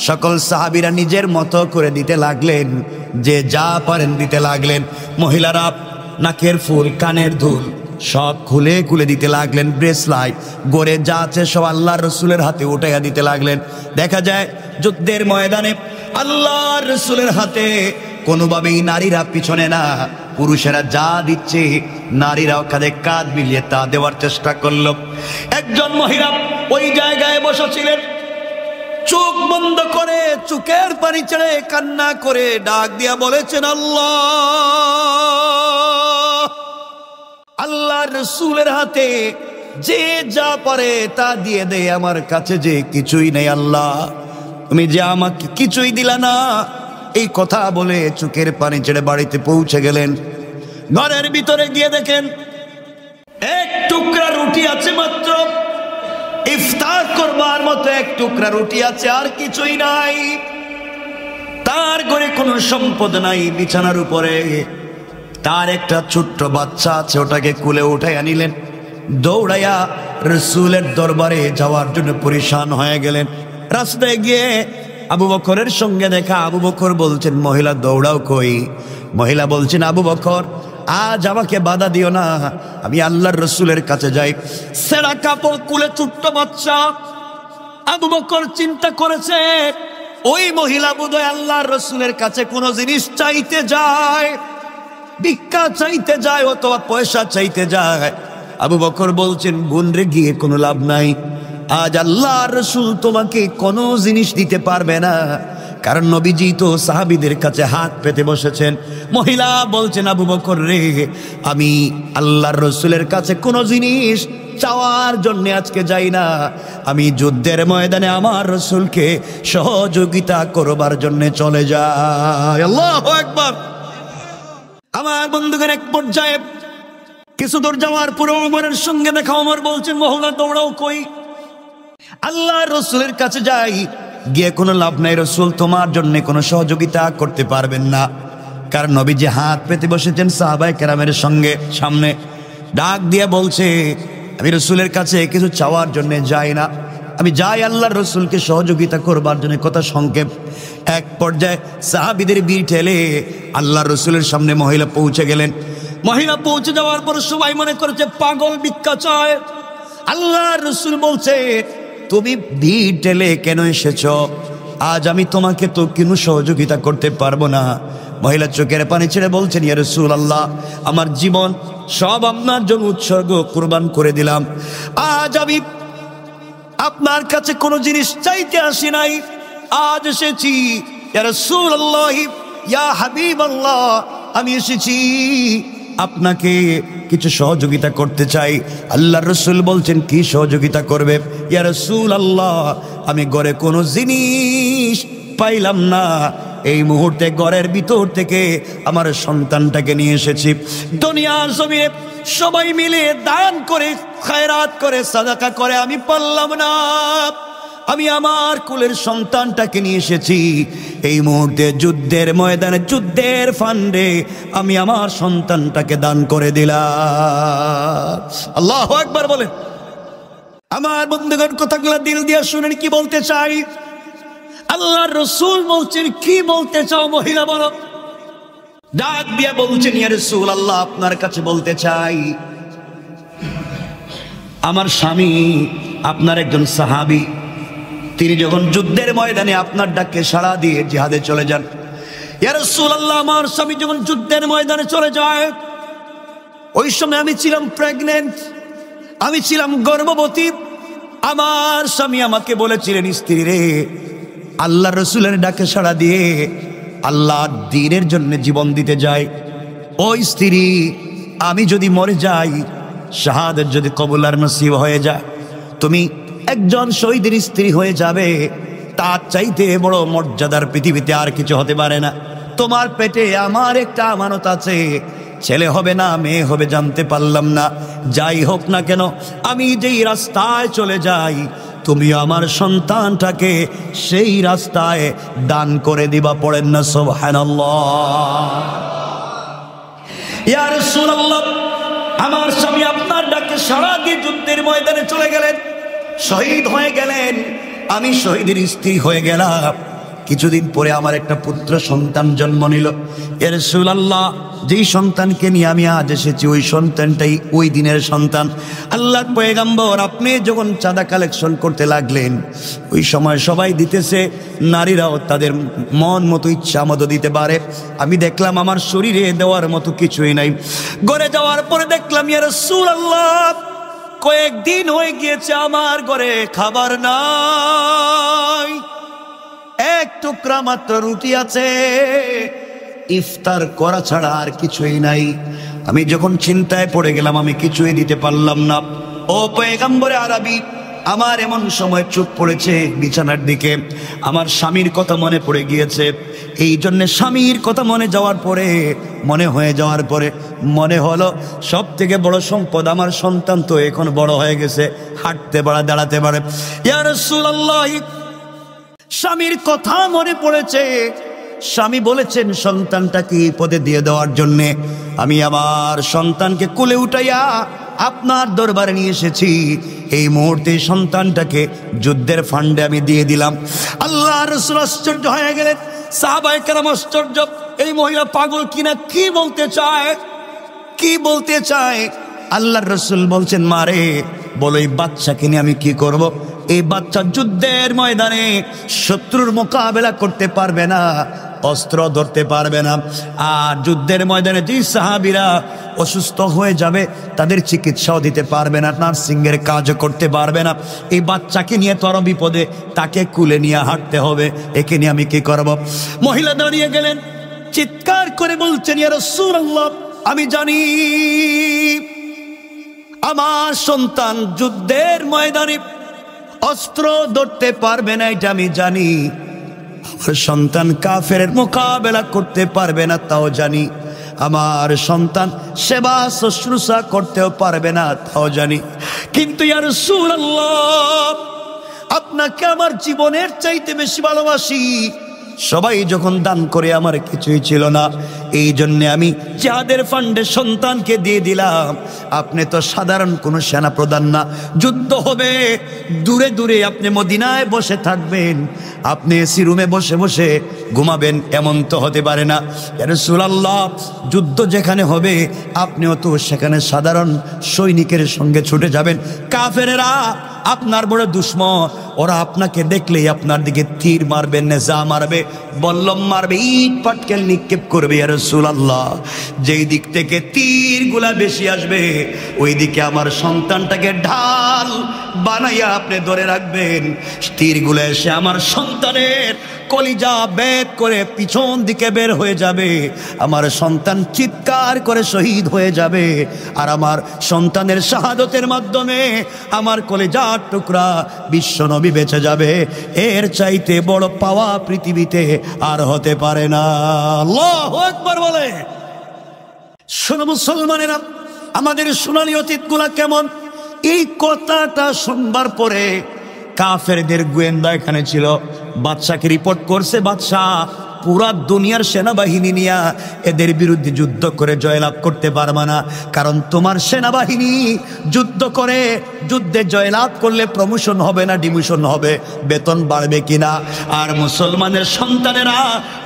S1: সকল সাহাবীরা নিজের মতো করে দিতে লাগলেন, যে যা পারেন দিতে লাগলেন। মহিলারা নাকের ফুল, কানের দুল সব খুলে খুলে দিতে লাগলেন। ব্রেসলাইট, গড়ে যা আছে সব আল্লাহর রসুলের হাতে উঠাইয়া দিতে লাগলেন। দেখা যায় যুদ্ধের ময়দানে আল্লাহর রসুলের হাতে কোনোভাবেই নারীরা পিছনে না, পুরুষেরা যা দিচ্ছে নারীরাও কাঁধে কাঁধ মিলিয়ে তা দেওয়ার চেষ্টা করল। একজন মহিলা ওই জায়গায় বসেছিলেন, চোখ বন্ধ করে চোখের পানি ছেড়ে কান্না করে ডাক দিয়া বলেছেন, আল্লাহর রাসূলের হাতে যে যা পারে তা দিয়ে দেয়, আমার কাছে যে কিছুই নেই আল্লাহ, তুমি যে আমাকে কিছুই দিলা না। এই কথা বলে চোখের পানি ছেড়ে বাড়িতে পৌঁছে গেলেন। ঘরের ভিতরে গিয়ে দেখেন এক টুকরা রুটি আছে মাত্র, ইফতার করবার মতো এক টুকরা রুটি আছে, আর কিছুই নাই। তার ঘরে কোনো সম্পদ নাই। বিছানার উপরে তার একটা ছোট্ট বাচ্চা আছে, ওটাকে কুলে উঠাইয়া নিলেন। দৌড়াইয়া রাসূলের দরবারে যাওয়ার জন্য পরিশান হয়ে গেলেন। রাস্তায় গিয়ে আবু বকরের সঙ্গে দেখা। আবু বকর বলছেন, মহিলা দৌড়াও কই? মহিলা বলছেন, আবু বকর আজ আমাকে বাধা দিও না, আমি আল্লাহর রসুলের কাছে যাই। সেরা কাপড়, কুলে ছোট্ট বাচ্চা। আবু বকর চিন্তা করেছে ওই মহিলা বোধহয় আল্লাহর রসুলের কাছে কোনো জিনিস চাইতে যায়, ভিক্ষা চাইতে যায় অথবা পয়সা চাইতে যায়। আবু বকর বলছেন, বোন রে, গিয়ে কোনো লাভ নাই। আজ আল্লাহর রাসূল তোমাকে কোনো জিনিস দিতে পারবে না, কারণ নবীজি তো সাহাবীদের কাছে হাত পেতে বসেছেন। মহিলা বলছেন, আবু বকর রে, আমি আল্লাহর রাসূলের কাছে কোনো জিনিস চাওয়ার জন্য আজকে যাই না, আমি যুদ্ধের ময়দানে আমার রাসূলকে সহযোগিতা করবার জন্য চলে যাই। আল্লাহু আকবার। আমার বন্ধুগণ, এক পর্যায়ে কিছু দূর যাওয়ার পরে ওমরের সঙ্গে দেখা। ওমর বলছেন, মহিলা দৌড়াও কই? আল্লাহর রাসূলের কাছে যাই, গিয়ে কোনো লাভ নাই, রাসূল তোমার জন্য কোনো সহযোগিতা করতে পারবেন না, কারণ নবীজি হাত পেতে বসেছেন সাহাবায়ে কেরামের সঙ্গে। সামনে ডাক দিয়ে বলছে, আমি রাসূলের কাছে কিছু চাওয়ার জন্য যাই না, আমি যাই আল্লাহর রাসূলকে সহযোগিতা করবার জন্য। কথা সংক্ষেপ। এক পর্যায়ে সাহাবীদের ভিড় ঠেলে আল্লাহর রাসূলের সামনে মহিলা পৌঁছে গেলেন। মহিলা পৌঁছে যাওয়ার পর সবাই মনে করেছে পাগল, ভিক্ষা চায়। আল্লাহর রাসূল বলছে, তুমি ভিড় ঠেলে কেন এসেছ? আজ আমি তোমাকে তো কোনো সহযোগিতা করতে পারবো না। মহিলা চোখের পানি ছেড়ে বলছেন, ইয়া রাসূলুল্লাহ, আমার জীবন সব আপনার জন্য উৎসর্গ কুরবান করে দিলাম। আজ আমি আপনার কাছে কোনো জিনিস চাইতে আসি নাই, আজ এসেছি ইয়া রাসূলুল্লাহ, ইয়া হাবিবাল্লাহ, আমি এসেছি আপনাকে কিছু সহযোগিতা করতে চাই। আল্লাহর রাসূল বলছেন, কি সহযোগিতা করবে? ইয়া রাসূলুল্লাহ, আমি ঘরে কোনো জিনিস পাইলাম না, এই মুহূর্তে ঘরের ভিতর থেকে আমার সন্তানটাকে নিয়ে এসেছি। দুনিয়ার জমিনে সবাই মিলে দান করে, খায়রাত করে, সাদাকা করে আমি পারলাম না, আমি আমার কুলের সন্তানটাকে নিয়ে এসেছি। এই মুহূর্তে যুদ্ধের ময়দানে, যুদ্ধের ফান্ডে আমি আমার সন্তানটাকে দান করে দিলাম। আল্লাহু আকবার বলেন। আমার বন্ধুগণ, কথাগুলো দিল দিয়ে শুনেন কি বলতে চাই। আল্লাহর রাসূল বলছেন, কি বলতে চাও মহিলা বলো? ডাক দিয়ে বলছেন, ইয়া রাসূলুল্লাহ, আপনার কাছে বলতে চাই, আমার স্বামী আপনার একজন সাহাবী, তিনি যখন যুদ্ধের ময়দানে আপনার ডাকে সাড়া দিয়ে জিহাদে চলে যান। ইয়া রাসূলুল্লাহ, আমার স্বামী যখন যুদ্ধের ময়দানে চলে যায়, ওই সময় আমি ছিলাম প্রেগনেন্ট, আমি ছিলাম গর্ভবতী। আমার স্বামী আমাকে বলেছিলেন, স্ত্রী রে, আল্লাহ রসুলের ডাকে সাড়া দিয়ে আল্লাহ দ্বীনের জন্য জীবন দিতে যাই। ও স্ত্রী, আমি যদি মরে যাই, শাহাদাত যদি কবুল আর নসিব হয়ে যায়, তুমি একজন শহীদের স্ত্রী হয়ে যাবে। তার চাইতে বড় মর্যাদার পৃথিবীতে আর কিছু হতে পারে না। তোমার পেটে আমার একটা আমানত আছে, ছেলে হবে না মেয়ে হবে জানতে পারলাম না। যাই হোক না কেন, আমি যেই রাস্তায় চলে যাই, তুমি আমার সন্তানটাকে সেই রাস্তায় দান করে দিবা। পড়েন না সুবহানাল্লাহ। ইয়া রাসূলুল্লাহ, আমার স্বামী আপনার ডাকে সাড়া দিয়ে যুদ্ধের ময়দানে চলে গেলেন, শহীদ হয়ে গেলেন। আমি শহীদের স্ত্রী হয়ে গেলাম। কিছুদিন পরে আমার একটা পুত্র সন্তান জন্ম নিল। ইয়া রাসূলুল্লাহ, যেই সন্তানকে নিয়ে আমি আজ এসেছি, ওই সন্তানটাই ওই দিনের সন্তান। আল্লাহর পয়গম্বর, আপনি যখন চাঁদা কালেকশন করতে লাগলেন, ওই সময় সবাই দিতেছে, নারীরাও তাদের মন মতো ইচ্ছা মতো দিতে পারে। আমি দেখলাম আমার শরীরে দেওয়ার মতো কিছুই নাই। ঘরে যাওয়ার পরে দেখলাম, ইয়া রাসূলুল্লাহ, কয়েকদিন হয়ে গিয়েছে আমার ঘরে খাবার নাই, এক টুকরা মাত্র রুটি আছে, ইফতার করা ছাড়া আর কিছুই নাই। আমি যখন চিন্তায় পড়ে গেলাম, আমি কিছুই দিতে পারলাম না। ও পয়গম্বরে আরবি, আমার এমন সময় চোখ পড়েছে বিছানার দিকে, আমার স্বামীর কথা মনে পড়ে গিয়েছে। এই জন্য স্বামীর কথা মনে যাওয়ার পরে মনে হলো, সব থেকে বড় সম্পদ আমার সন্তান তো এখন বড় হয়ে গেছে, হাঁটতে পারে, দাঁড়াতে পারে। ইয়া রাসূলুল্লাহ, স্বামীর কথা মনে পড়েছে। স্বামী বলেছেন সন্তানটাকে এই পদে দিয়ে দেওয়ার জন্যে। আমি আমার সন্তানকে কোলে উঠাইয়া আপনার দরবারে নিয়ে এসেছি। এই মুহূর্তে সন্তানটাকে যুদ্ধের ফান্ডে আমি দিয়ে দিলাম। আল্লাহ রাসূল আশ্চর্য হয়ে গেলেন, সাহাবায়ে কেরাম আশ্চর্য, এই মহিলা পাগল কিনা, কি বলতে চায়? আল্লাহর রাসূল বলছেন, মারে বলো, এই বাচ্চাকে নিয়ে আমি কি করব? এই বাচ্চা যুদ্ধের ময়দানে শত্রুর মোকাবেলা করতে পারবে না, অস্ত্র ধরতে পারবে না। আর যুদ্ধের ময়দানে যে সাহাবীরা অসুস্থ হয়ে যাবে, তাদের চিকিৎসাও দিতে পারবে না, নার্সিংয়ের কাজও করতে পারবে না। এই বাচ্চাকে নিয়ে তো আরো বিপদে, তাকে কুলে নিয়ে হাঁটতে হবে, একে নিয়ে আমি কি করব? মহিলা দাঁড়িয়ে গেলেন, চিৎকার করে বলছেন, ইয়া রাসূলুল্লাহ, আমি জানি আমার সন্তান যুদ্ধের ময়দানে অস্ত্র ধরতে পারবে না, এটা আমি জানি। আমার সন্তান কাফেরের মোকাবেলা করতে পারবে না, তাও জানি। আমার সন্তান সেবা শুশ্রূষা করতেও পারবে না, তাও জানি। কিন্তু ইয়া রাসূলুল্লাহ, আপনাকে আমার জীবনের চাইতে বেশি ভালোবাসি। সবাই যখন দান করে আমার কিছুই ছিল না, এই জন্যে আমি জিহাদের ফান্ডে সন্তানকে দিয়ে দিলাম। আপনি তো সাধারণ কোনো সেনা প্রধান না, যুদ্ধ হবে দূরে দূরে, আপনি মদিনায় বসে থাকবেন, আপনি এসি রুমে বসে বসে ঘুমাবেন, এমন তো হতে পারে না। ইয়া রাসূলুল্লাহ, যুদ্ধ যেখানে হবে আপনিও তো সেখানে সাধারণ সৈনিকের সঙ্গে ছুটে যাবেন। কাফেরেরা আপনার বড় দুশ্মন, ওরা আপনাকে দেখলেই আপনার দিকে তীর মারবে, নেজা মারবে, বল্লম মারবে, ইট পাটকেল নিক্ষেপ করবে। ইয়া রাসূলুল্লাহ, যেই দিক থেকে তীরগুলা বেশি আসবে, ওই দিকে আমার সন্তানটাকে ঢাল বানাইয়া আপনি ধরে রাখবেন। তীরগুলো এসে আমার সন্তানের কলিজা বেদ করে পিছন দিকে বের হয়ে যাবে, আমার সন্তান চিৎকার করে শহীদ হয়ে যাবে। আর আমার সন্তানের শাহাদতের মাধ্যমে আমার কলিজার টুকরা বিশ্ব নবী বেঁচে যাবে। এর চাইতে বড় পাওয়া পৃথিবীতে আর হতে পারে না। আল্লাহু আকবার বলে। শোনো মুসলমানেরা, আমাদের সোনালী অতীতগুলা কেমন। এই কথাটা শুনবার পরে কাফেরদের গোয়েন্দা এখানে ছিল, বাদশাকে রিপোর্ট করছে, বাদশাহ পুরা দুনিয়ার সেনাবাহিনী নিয়ে এদের বিরুদ্ধে যুদ্ধ করে জয়লাভ করতে পারবে না, কারণ তোমার সেনাবাহিনী যুদ্ধে জয়লাভ করলে প্রমোশন হবে না ডিমোশন হবে, বেতন বাড়বে কিনা। আর মুসলমানের সন্তানেরা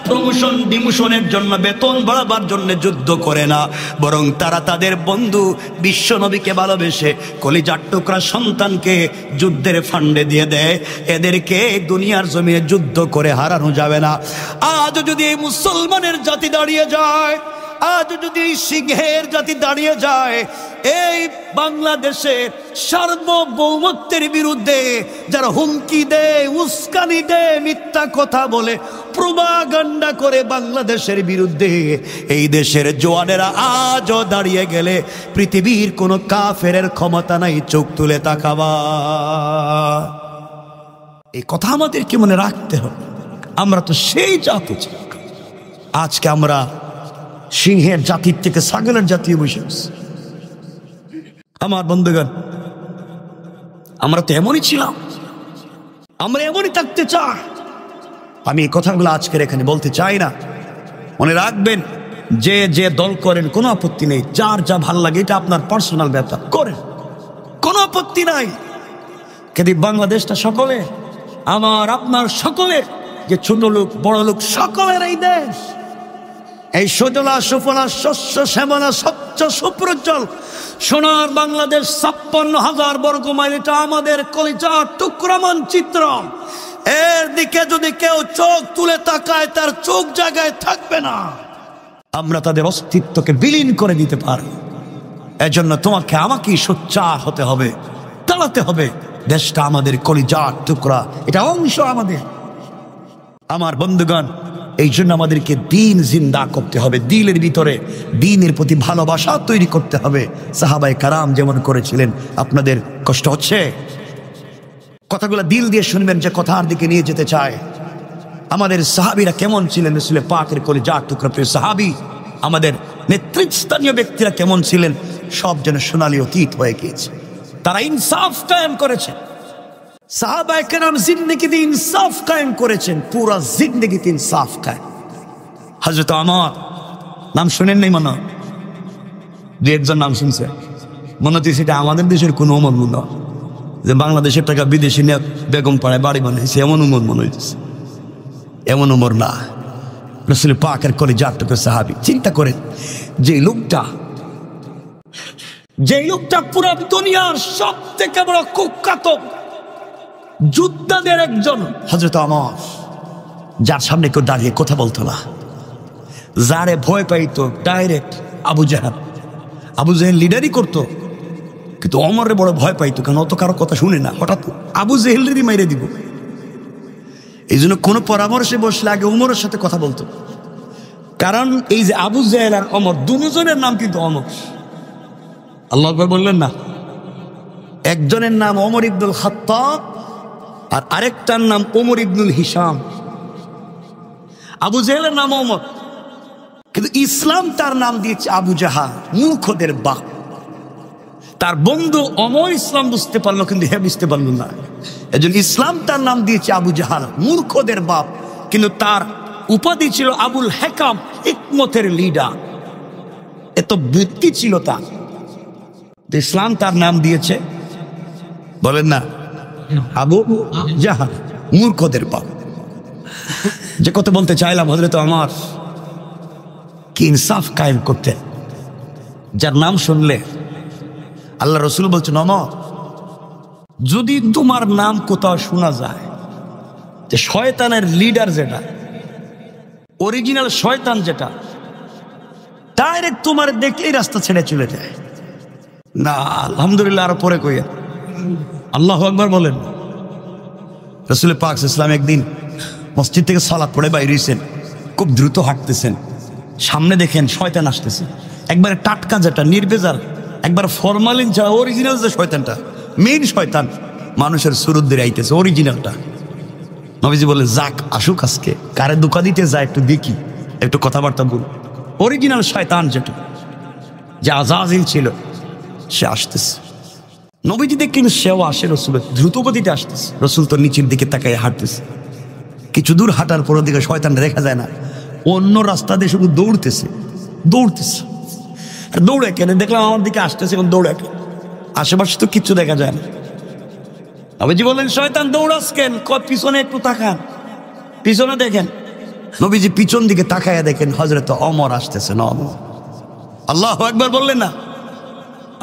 S1: প্রমোশন ডিমোশনের জন্য, বেতন বাড়াবার জন্য যুদ্ধ করে না, বরং তারা তাদের বন্ধু বিশ্ব নবীকে ভালোবেসে কলিজার টুকরা সন্তানকে যুদ্ধের ফান্ডে দিয়ে দেয়। এদেরকে দুনিয়ার জমিনে যুদ্ধ করে হারানো যাবে না। আজ যদি এই মুসলমানের জাতি দাঁড়িয়ে যায়, আজ যদি এই সিংহের জাতি দাঁড়িয়ে যায় এই বাংলাদেশের সার্বভৌমত্বের বিরুদ্ধে, যারা হুমকি দেয়, উস্কানি দেয়, মিথ্যা কথা বলে, প্রোপাগান্ডা করে বাংলাদেশের বিরুদ্ধে, এই দেশের জওয়ানেরা আজও দাঁড়িয়ে গেলে পৃথিবীর কোনো কাফেরের ক্ষমতা নাই চোখ তুলে তাকাবা। এই কথা আমাদেরকে মনে রাখতে হবে। আমরা তো সেই জাতি, আজকে আমরা সিংহের জাতির থেকে ছাগলের জাতীয় বসে আছি। আমার বন্ধুগণ, আমরা তো এমনই ছিলাম, আমরা এমনই থাকতে চাই। আমি এই কথাগুলো আজকের এখানে বলতে চাই না। মনে রাখবেন, যে যে দল করেন কোনো আপত্তি নেই, যার যা ভাল লাগে এটা আপনার পার্সোনাল ব্যাপার, করেন, কোনো আপত্তি নাই। কিন্তু বাংলাদেশটা সকলে, আমার আপনার সকলে, যে ছোট লোক বড় লোক সকলের এই দেশ, এই সুজলা সুফলা শস্য শ্যামলা স্বচ্ছ সুপ্রজ্জ্বল সোনার বাংলাদেশ 56,000 বর্গ মাইল, এটা আমাদের কলিজার টুকরা মানচিত্র। এর দিকে যদি কেউ চোখ তুলে তাকায়, তার চোখ জায়গায় থাকবে না। আমরা তাদের অস্তিত্বকে বিলীন করে দিতে পারি। এজন্য তোমাকে আমাকেই সোচ্চার হতে হবে, দাঁড়াতে হবে। দেশটা আমাদের কলিজার টুকরা, এটা অংশ আমাদের। আমার বন্ধুগণ, এই জন্য আমাদেরকে দিন জিন্দা করতে হবে, দিলের ভিতরে দিনের প্রতি ভালোবাসা তৈরি করতে হবে। সাহাবায়ে কারাম যেমন করেছিলেন। আপনাদের কষ্ট হচ্ছে? কথাগুলো দিল দিয়ে শুনবেন, যে কথার দিকে নিয়ে যেতে চায়। আমাদের সাহাবীরা কেমন ছিলেন, রাসূল পাকের কলিজার টুকরা প্রিয় সাহাবী, আমাদের নেতৃস্থানীয় ব্যক্তিরা কেমন ছিলেন, সব যেন সোনালী অতীত হয়ে গিয়েছে। তারা ইনসাফ কায়েম করেছে। সাহাবায়ে কেরাম জিন্দেগিতে ইনসাফ কায়েম করেছেন, পুরা জিন্দেগিতে ইনসাফ কায়েম। হযরত ওমর, নাম শুনেন নাই মনে? দুই একজন নাম শুনছে মনে হচ্ছে সেটা আমাদের দেশের কোন ওমর মনে, যে বাংলাদেশের টাকা বিদেশি নিয়ে বেগম পাড়ায় বাড়ি বানাইছে, এমন ওমর মনে হইতেছে। এমন ওমর না, রাসূল পাকের কলিজার টুকরা সাহাবী। চিন্তা করেন, যে লোকটা পুরো দুনিয়ার সব থেকে বড় কুখ্যাত যোদ্ধাদের একজন, হযরত ওমর, যার সামনে কেউ দাঁড়িয়ে কথা বলতো না, যারে ভয় পাইতো ডাইরেক্ট আবু জাহেল। আবু জাহেল লিডারই করতো, কিন্তু ওমরে বড় ভয় পাইতো, কারণ অত কারো কথা শুনে না, হঠাৎ আবু জাহেলেরই মাইরে দিব। এই জন্য কোনো পরামর্শে বসলে আগে ওমরের সাথে কথা বলতো, কারণ এই যে আবু জাহেল আর ওমর দুজনের নাম কিন্তু ওমর। আল্লাহু আকবার বললেন না? একজনের নাম ওমর ইবনুল খাত্তাব আর আরেকটার নাম ওমর ইবনুল হিশাম। আবু জাহেলের নাম ওমর, কিন্তু ইসলাম তার নাম দিয়েছে আবু জাহাল, মূর্খদের বাপ। তার বন্ধু ওমর ইসলাম বুঝতে পারলো, কিন্তু হে বুঝতে পারল না। এজন্য ইসলাম তার নাম দিয়েছে আবু জাহাল, মূর্খদের বাপ। কিন্তু তার উপাধি ছিল আবুল হেকাম, হিকমতের লিডার। এত বুদ্ধি ছিল তার, ইসলাম তার নাম দিয়েছে, বলেন না, আবু জাহাল, মূর্খদের বাপ। যে কথা বলতে চাইলাম, হযরত ওমর কি ইনসাফ কায়েম করতে, যার নাম শুনলে আল্লাহ রসুল বলছেন, ওমর, যদি তোমার নাম কোথাও শোনা যায়, যে শয়তানের লিডার, যেটা অরিজিনাল শয়তান, যেটা ডাইরেক্ট তোমার দেখলেই রাস্তা ছেড়ে চলে যায় না, আলহামদুলিল্লাহ আরো পরে কইয়া আল্লাহু আকবার বলেন। রাসূল পাক সাল্লাল্লাহু আলাইহি ওয়াসাল্লাম একদিন মসজিদ থেকে সালাত পড়ে বাইরে হইছেন, খুব দ্রুত হাঁটতেছেন, সামনে দেখেন শয়তান আসতেছে, একবারে টাটকা, যেটা নির্ভেজাল, একবার ফরমালিন ছাড়া, অরিজিনাল যে শয়তানটা, মেইন শয়তান, মানুষের সুরত দিয়ে আইতেছে, অরিজিনালটা। নবীজি বলে, যাক আসুক, আজকে কারে ধোঁকা দিতে যায় একটু দেখি, একটু কথাবার্তা বল। অরিজিনাল শয়তান যেটা, যে আজাজিল ছিল, সে আসতেছে। নবীজি দেখলেন সেও আসে, রসুলের দ্রুতগতিতে আসতেছে। রসুল তো নিচের দিকে তাকায় হাঁটতেছে। কিছু দূর হাঁটার পর দিকে শয়তান দেখা যায় না, অন্য রাস্তা দিয়ে শুধু দৌড়তেছে। আর দৌড়ে কেন দেখলাম আমার দিকে আসতেছে, এখন দৌড়ে কেন, আশেপাশে তো কিচ্ছু দেখা যায় না। নবীজি বললেন, শয়তান দৌড়াস কেন? পিছনে একটু তাকান, পিছনে দেখেন। নবীজি পিছন দিকে তাকায় দেখেন হযরত ওমর আসতেছে। আল্লাহু আকবার বললেন না?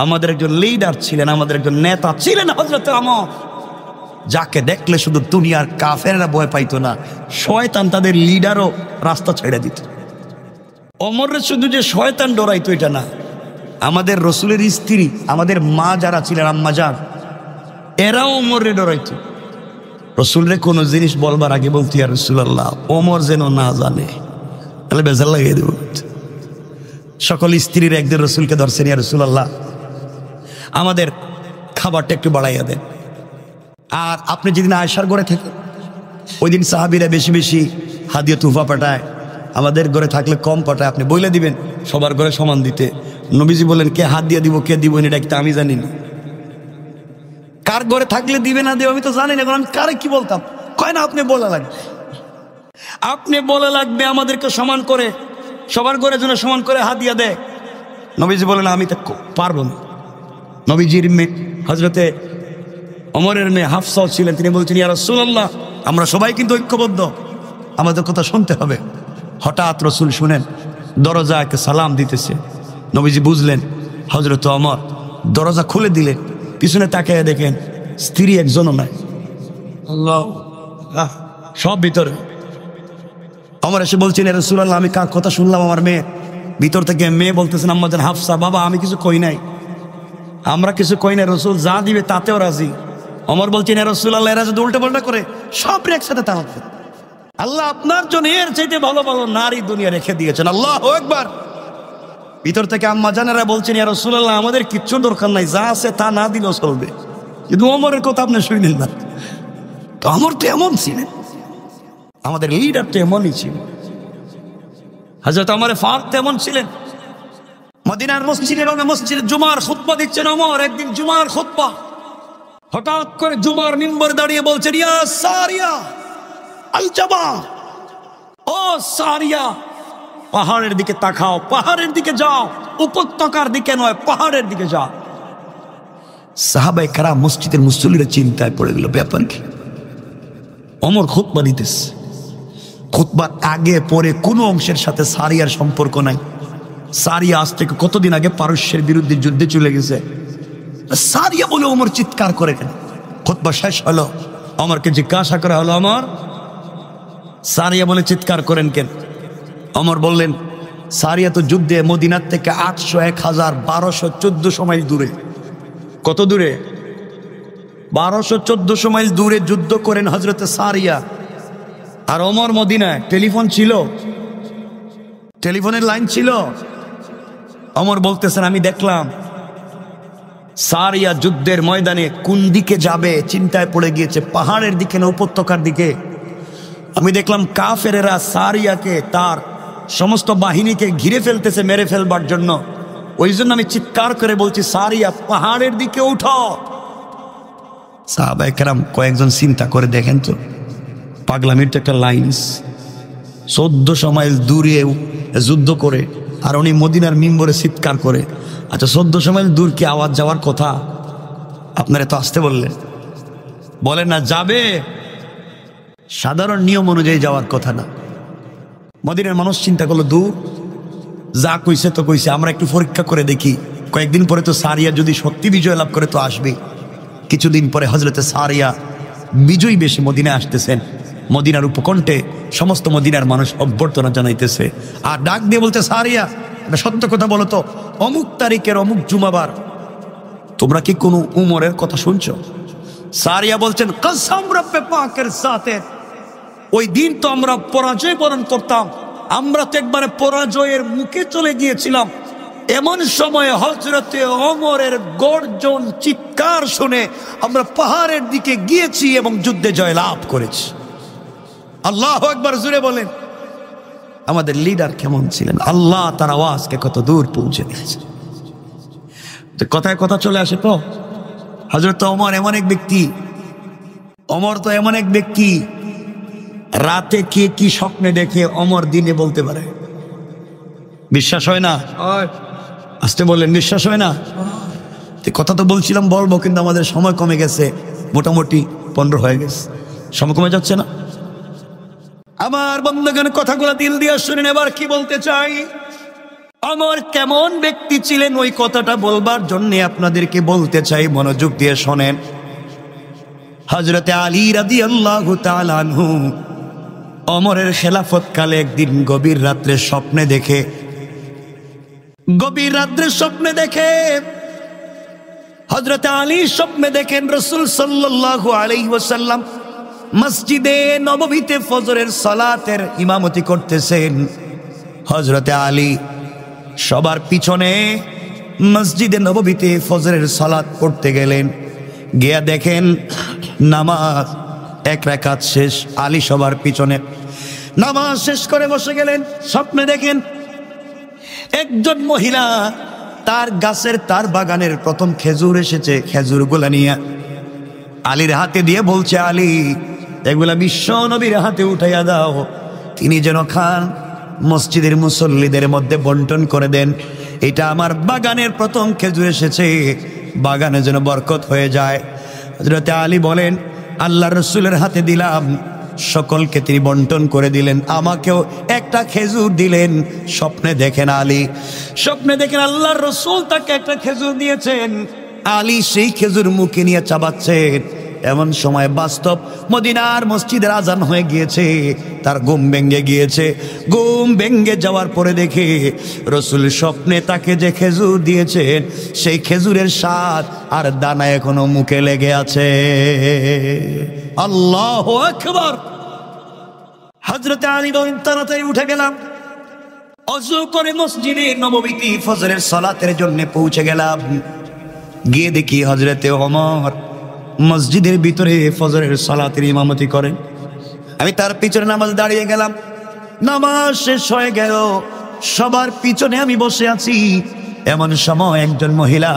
S1: আমাদের একজন লিডার ছিলেন, আমাদের একজন নেতা ছিলেন হযরত ওমর, যাকে দেখলে শুধু দুনিয়ার কাফেররা ভয় পাইতো না, শয়তান তাদের লিডারও রাস্তা ছেড়ে দিত। ওমরের শুধু যে শয়তান ডরাইতো এটা না, আমাদের রসুলের স্ত্রী, আমাদের মা যারা ছিলেন আম্মা যান, এরাও ওমরে ডরাইতো। রসুলরে কোনো জিনিস বলবার আগে বলতো ইয়া রাসূলুল্লাহ, ওমর যেন না জানে, তাহলে বেজার লাগিয়ে দেব। সকল স্ত্রীর একদিন রসুলকে ধরছেন, ইয়া রাসূলুল্লাহ আমাদের খাবারটা একটু বাড়াইয়া দেন। আর আপনি যেদিন আয়েশার ঘরে থাকেন ওই দিন সাহাবীরা বেশি বেশি হাদিয়া তুফা পাঠায়, আমাদের ঘরে থাকলে কম পাঠায়, আপনি বলে দিবেন সবার ঘরে সমান দিতে। নবীজি বলেন কে হাত দিয়ে দিব কে দিব এটা কিন্তু আমি জানি না, কার ঘরে থাকলে দিবে না দেবে আমি তো জানি না, আমি কারে কি বলতাম। কয় না আপনি বলা লাগবে, আপনি বলা লাগবে আমাদেরকে সমান করে, সবার ঘরে যেন সমান করে হাদিয়া দেয়। নবীজি বলেন আমি তো পারবো না। নবীজির মেয়ে হযরতে ওমরের মেয়ে হাফসাও ছিলেন, তিনি বলছেন ইয়া রাসূলুল্লাহ আমরা সবাই কিন্তু ঐক্যবদ্ধ, আমাদের কথা শুনতে হবে। হঠাৎ রসুল শুনেন দরজাকে সালাম দিতেছে। নবীজি বুঝলেন হযরত ওমর, দরজা খুলে দিলেন, পিছনে তাকিয়ে দেখেন স্ত্রী একজনও নাই, আল্লাহ সব ভিতরে। ওমর এসে বলছেন ইয়া রাসূলুল্লাহ আমি কার কথা শুনলাম, আমার মেয়ে। ভিতর থেকে মেয়ে বলতেছেন আম্মা জান হাফসা, বাবা আমি কিছু কই নাই, আমরা কিছু কই নাই, রসুল যা দিবে তাতেও রাজি। ওমর বলছেন ইয়া রাসূলুল্লাহ এরা যদি উল্টা পাল্টা করে সব একসাথে তালাক দেন, আল্লাহ আপনার জন্য এর চাইতে ভালো ভালো নারী দুনিয়া রেখে দিয়েছেন, আল্লাহু আকবার। ভিতর থেকে আম্মা জানেরা বলছেন ইয়া রাসূলুল্লাহ আমাদের কিচ্ছু দরকার নাই, যা আছে তা না দিলেও চলবে, কিন্তু ওমরের কথা আপনি শুনলেন না। তো ওমর তো এমন ছিলেন, আমাদের লিডার তো এমনই ছিল। হযরত ওমর ফারুক তেমন ছিলেন। মদিনার মসজিদে জুমার খুতবা দিচ্ছেন ওমর, একদিন জুমার খুতবা, হঠাৎ করে জুমার মিম্বরে দাঁড়িয়ে বলছেন ইয়া সারিয়া আল জাবা, ও সারিয়া পাহাড়ের দিকে তাকাও, পাহাড়ের দিকে যাও, উপত্যকার দিকে নয় পাহাড়ের দিকে যাও। সাহাবায়ে কেরাম মসজিদের মুসল্লিরা চিন্তায় পড়ে গেল, ব্যাপার কি? ওমর খুতবা দিতেছে, খুতবার আগে পরে কোনো অংশের সাথে সারিয়ার সম্পর্ক নাই। সারিয়া আজ থেকে কতদিন আগে পারস্যের বিরুদ্ধে যুদ্ধে চলে গেছে। সারিয়া বলে ওমর চিৎকার করে কেন? খুতবা শেষ হলো, ওমরকে জিজ্ঞাসা করা হলো ওমর সারিয়া বলে চিৎকার করেন কেন? ওমর বললেন সারিয়া তো যুদ্ধে মদিনার থেকে 800, 1000, 1200, 1400 মাইল দূরে। কত দূরে? 1200, 1400 মাইল দূরে যুদ্ধ করেন হযরতে সারিয়া। আর ওমর মদিনায়। টেলিফোন ছিল, টেলিফোনের লাইন ছিল। ওমর বলতেছেন আমি দেখলাম সারিয়া যুদ্ধের ময়দানে কোন দিকে যাবে চিন্তায় পড়ে গিয়েছে, পাহাড়ের দিকে না উপত্যকার দিকে। আমি দেখলাম কাফেরেরা সারিয়াকে তার সমস্ত বাহিনীকে ঘিরে ফেলতেছে মেরে ফেলবার জন্য। ওই জন্য আমি চিৎকার করে বলছি সারিয়া পাহাড়ের দিকে উঠো। সাহাবায়ে কেরাম কয়েকজন চিন্তা করে দেখেন তো, পাগলামির তো একটা লাইন, 1400 মাইল দূরে যুদ্ধ করে আর উনি মদিনার মিম্বরে চিৎকার করে। আচ্ছা 1400 মাইল দূর কি আওয়াজ যাওয়ার কথা? আপনারা তো আসতে বললেন, বলেন না যাবে, সাধারণ নিয়ম অনুযায়ী যাওয়ার কথা না। মদিনার মানুষ চিন্তা করলো দূর, যা কইছে তো কইছে, আমরা একটু পরীক্ষা করে দেখি, কয়েকদিন পরে তো সারিয়া যদি সত্যি বিজয় লাভ করে তো আসবে। কিছুদিন পরে হযরতে সারিয়া বিজয়ী বেশে মদিনায় আসতেছেন। মদিনার উপকণ্ঠে সমস্ত মদিনার মানুষ অভ্যর্থনা জানাইতেছে আর ডাক দিয়ে বলতে সারিয়া এটা সত্য কথা বলো তো, অমুক তারিখের অমুক জুমাবার তোমরা কি কোনো উমরের কথা শুনছো? সারিয়া বলছেন কসম রব্বে পাকের সাথে, ওই দিন তো আমরা পরাজয় বরণ করতাম, আমরা তো একবারে পরাজয়ের মুখে চলে গিয়েছিলাম। এমন সময় হযরতে ওমরের গর্জন চিৎকার শুনে আমরা পাহাড়ের দিকে গিয়েছি এবং যুদ্ধে জয় লাভ করেছি। আল্লাহু আকবার জোরে বলেন। আমাদের লিডার কেমন ছিলেন, আল্লাহ তার আওয়াজকে কত দূর পৌঁছে দিয়েছে। কথায় কথা চলে আসে তো, হযরত ওমর এমন এক ব্যক্তি, ওমর তো এমন এক ব্যক্তি, রাতে কে কি স্বপ্নে দেখে ওমর দিনে বলতে পারে। বিশ্বাস হয় না? আসতে বললেন বিশ্বাস হয় না? কথা তো বলছিলাম বলবো, কিন্তু আমাদের সময় কমে গেছে, মোটামুটি 15 হয়ে গেছে, সময় কমে যাচ্ছে না? আমার বন্ধুগণ কথাগুলো দিল দিয়ে শুনেন। এবার কি বলতে চাই, ওমর কেমন ব্যক্তি ছিলেন ওই কথাটা বলবার জন্য আপনাদেরকে বলতে চাই, মনোযোগ দিয়ে শোনেন। হযরতে আলী রাদিয়াল্লাহু তাআলা আনহু ওমরের খেলাফত কালে একদিন গভীর রাত্রে স্বপ্নে দেখে গভীর রাত্রে স্বপ্নে দেখে হযরত আলী স্বপ্নে দেখেন রাসূল সাল্লাল্লাহু আলাইহি ওয়াসাল্লাম মসজিদে নববীতে ফজরের সালাতের ইমামতি করতেছেন। হযরত আলী সবার পিছনে মসজিদে নববীতে ফজরের সালাত পড়তে গেলেন। গিয়া দেখেন নামাজ এক রাকাত শেষ। আলী সবার পিছনে নামাজ শেষ করে বসে গেলেন। স্বপ্নে দেখেন একজন মহিলা তার গাছের তার বাগানের প্রথম খেজুর এসেছে, খেজুরগুলা নিয়ে আলীর হাতে দিয়ে বলছে, আলী এগুলা বিশ্ব নবীর হাতে উঠাইয়া দাও, তিনি যেন খান, মসজিদের মুসল্লিদের মধ্যে বন্টন করে দেন। এটা আমার বাগানের প্রথম খেজুর এসেছে, বাগানে যেন বরকত হয়ে যায়। হযরত আলী বলেন, আল্লাহর রাসূলের হাতে দিলাম, সকলকে তিনি বন্টন করে দিলেন, আমাকেও একটা খেজুর দিলেন। স্বপ্নে দেখেন আলী, স্বপ্নে দেখেন আল্লাহর রাসূল তাকে একটা খেজুর দিয়েছেন। আলী সেই খেজুর মুখে নিয়ে চাবাচ্ছেন। এমন সময় বাস্তব মদিনার মসজিদের আজান হয়ে গিয়েছে, তার ঘুম ভেঙে গিয়েছে। ঘুম ভেঙে যাওয়ার পরে দেখে রাসূল স্বপ্নে তাকে যে খেজুর দিয়েছেন সেই খেজুরের স্বাদ আর দানা এখনো মুখে লেগে আছে। আল্লাহু আকবার। হযরত আলী বলেন, তাড়াতাড়ি উঠে গেলাম, ওযু করে মসজিদে নববীতে ফজরের সালাতের জন্য পৌঁছে গেলাম। গিয়ে দেখি হযরতে ওমর মসজিদের ভিতরে ফজরের সালাতের ইমামতি করেন। আমি তার পিছনে নামাজ দাঁড়িয়ে গেলাম। নামাজ শেষ হয়ে গেল, সবার পিছনে আমি বসে আছি। এমন সময় একজন মহিলা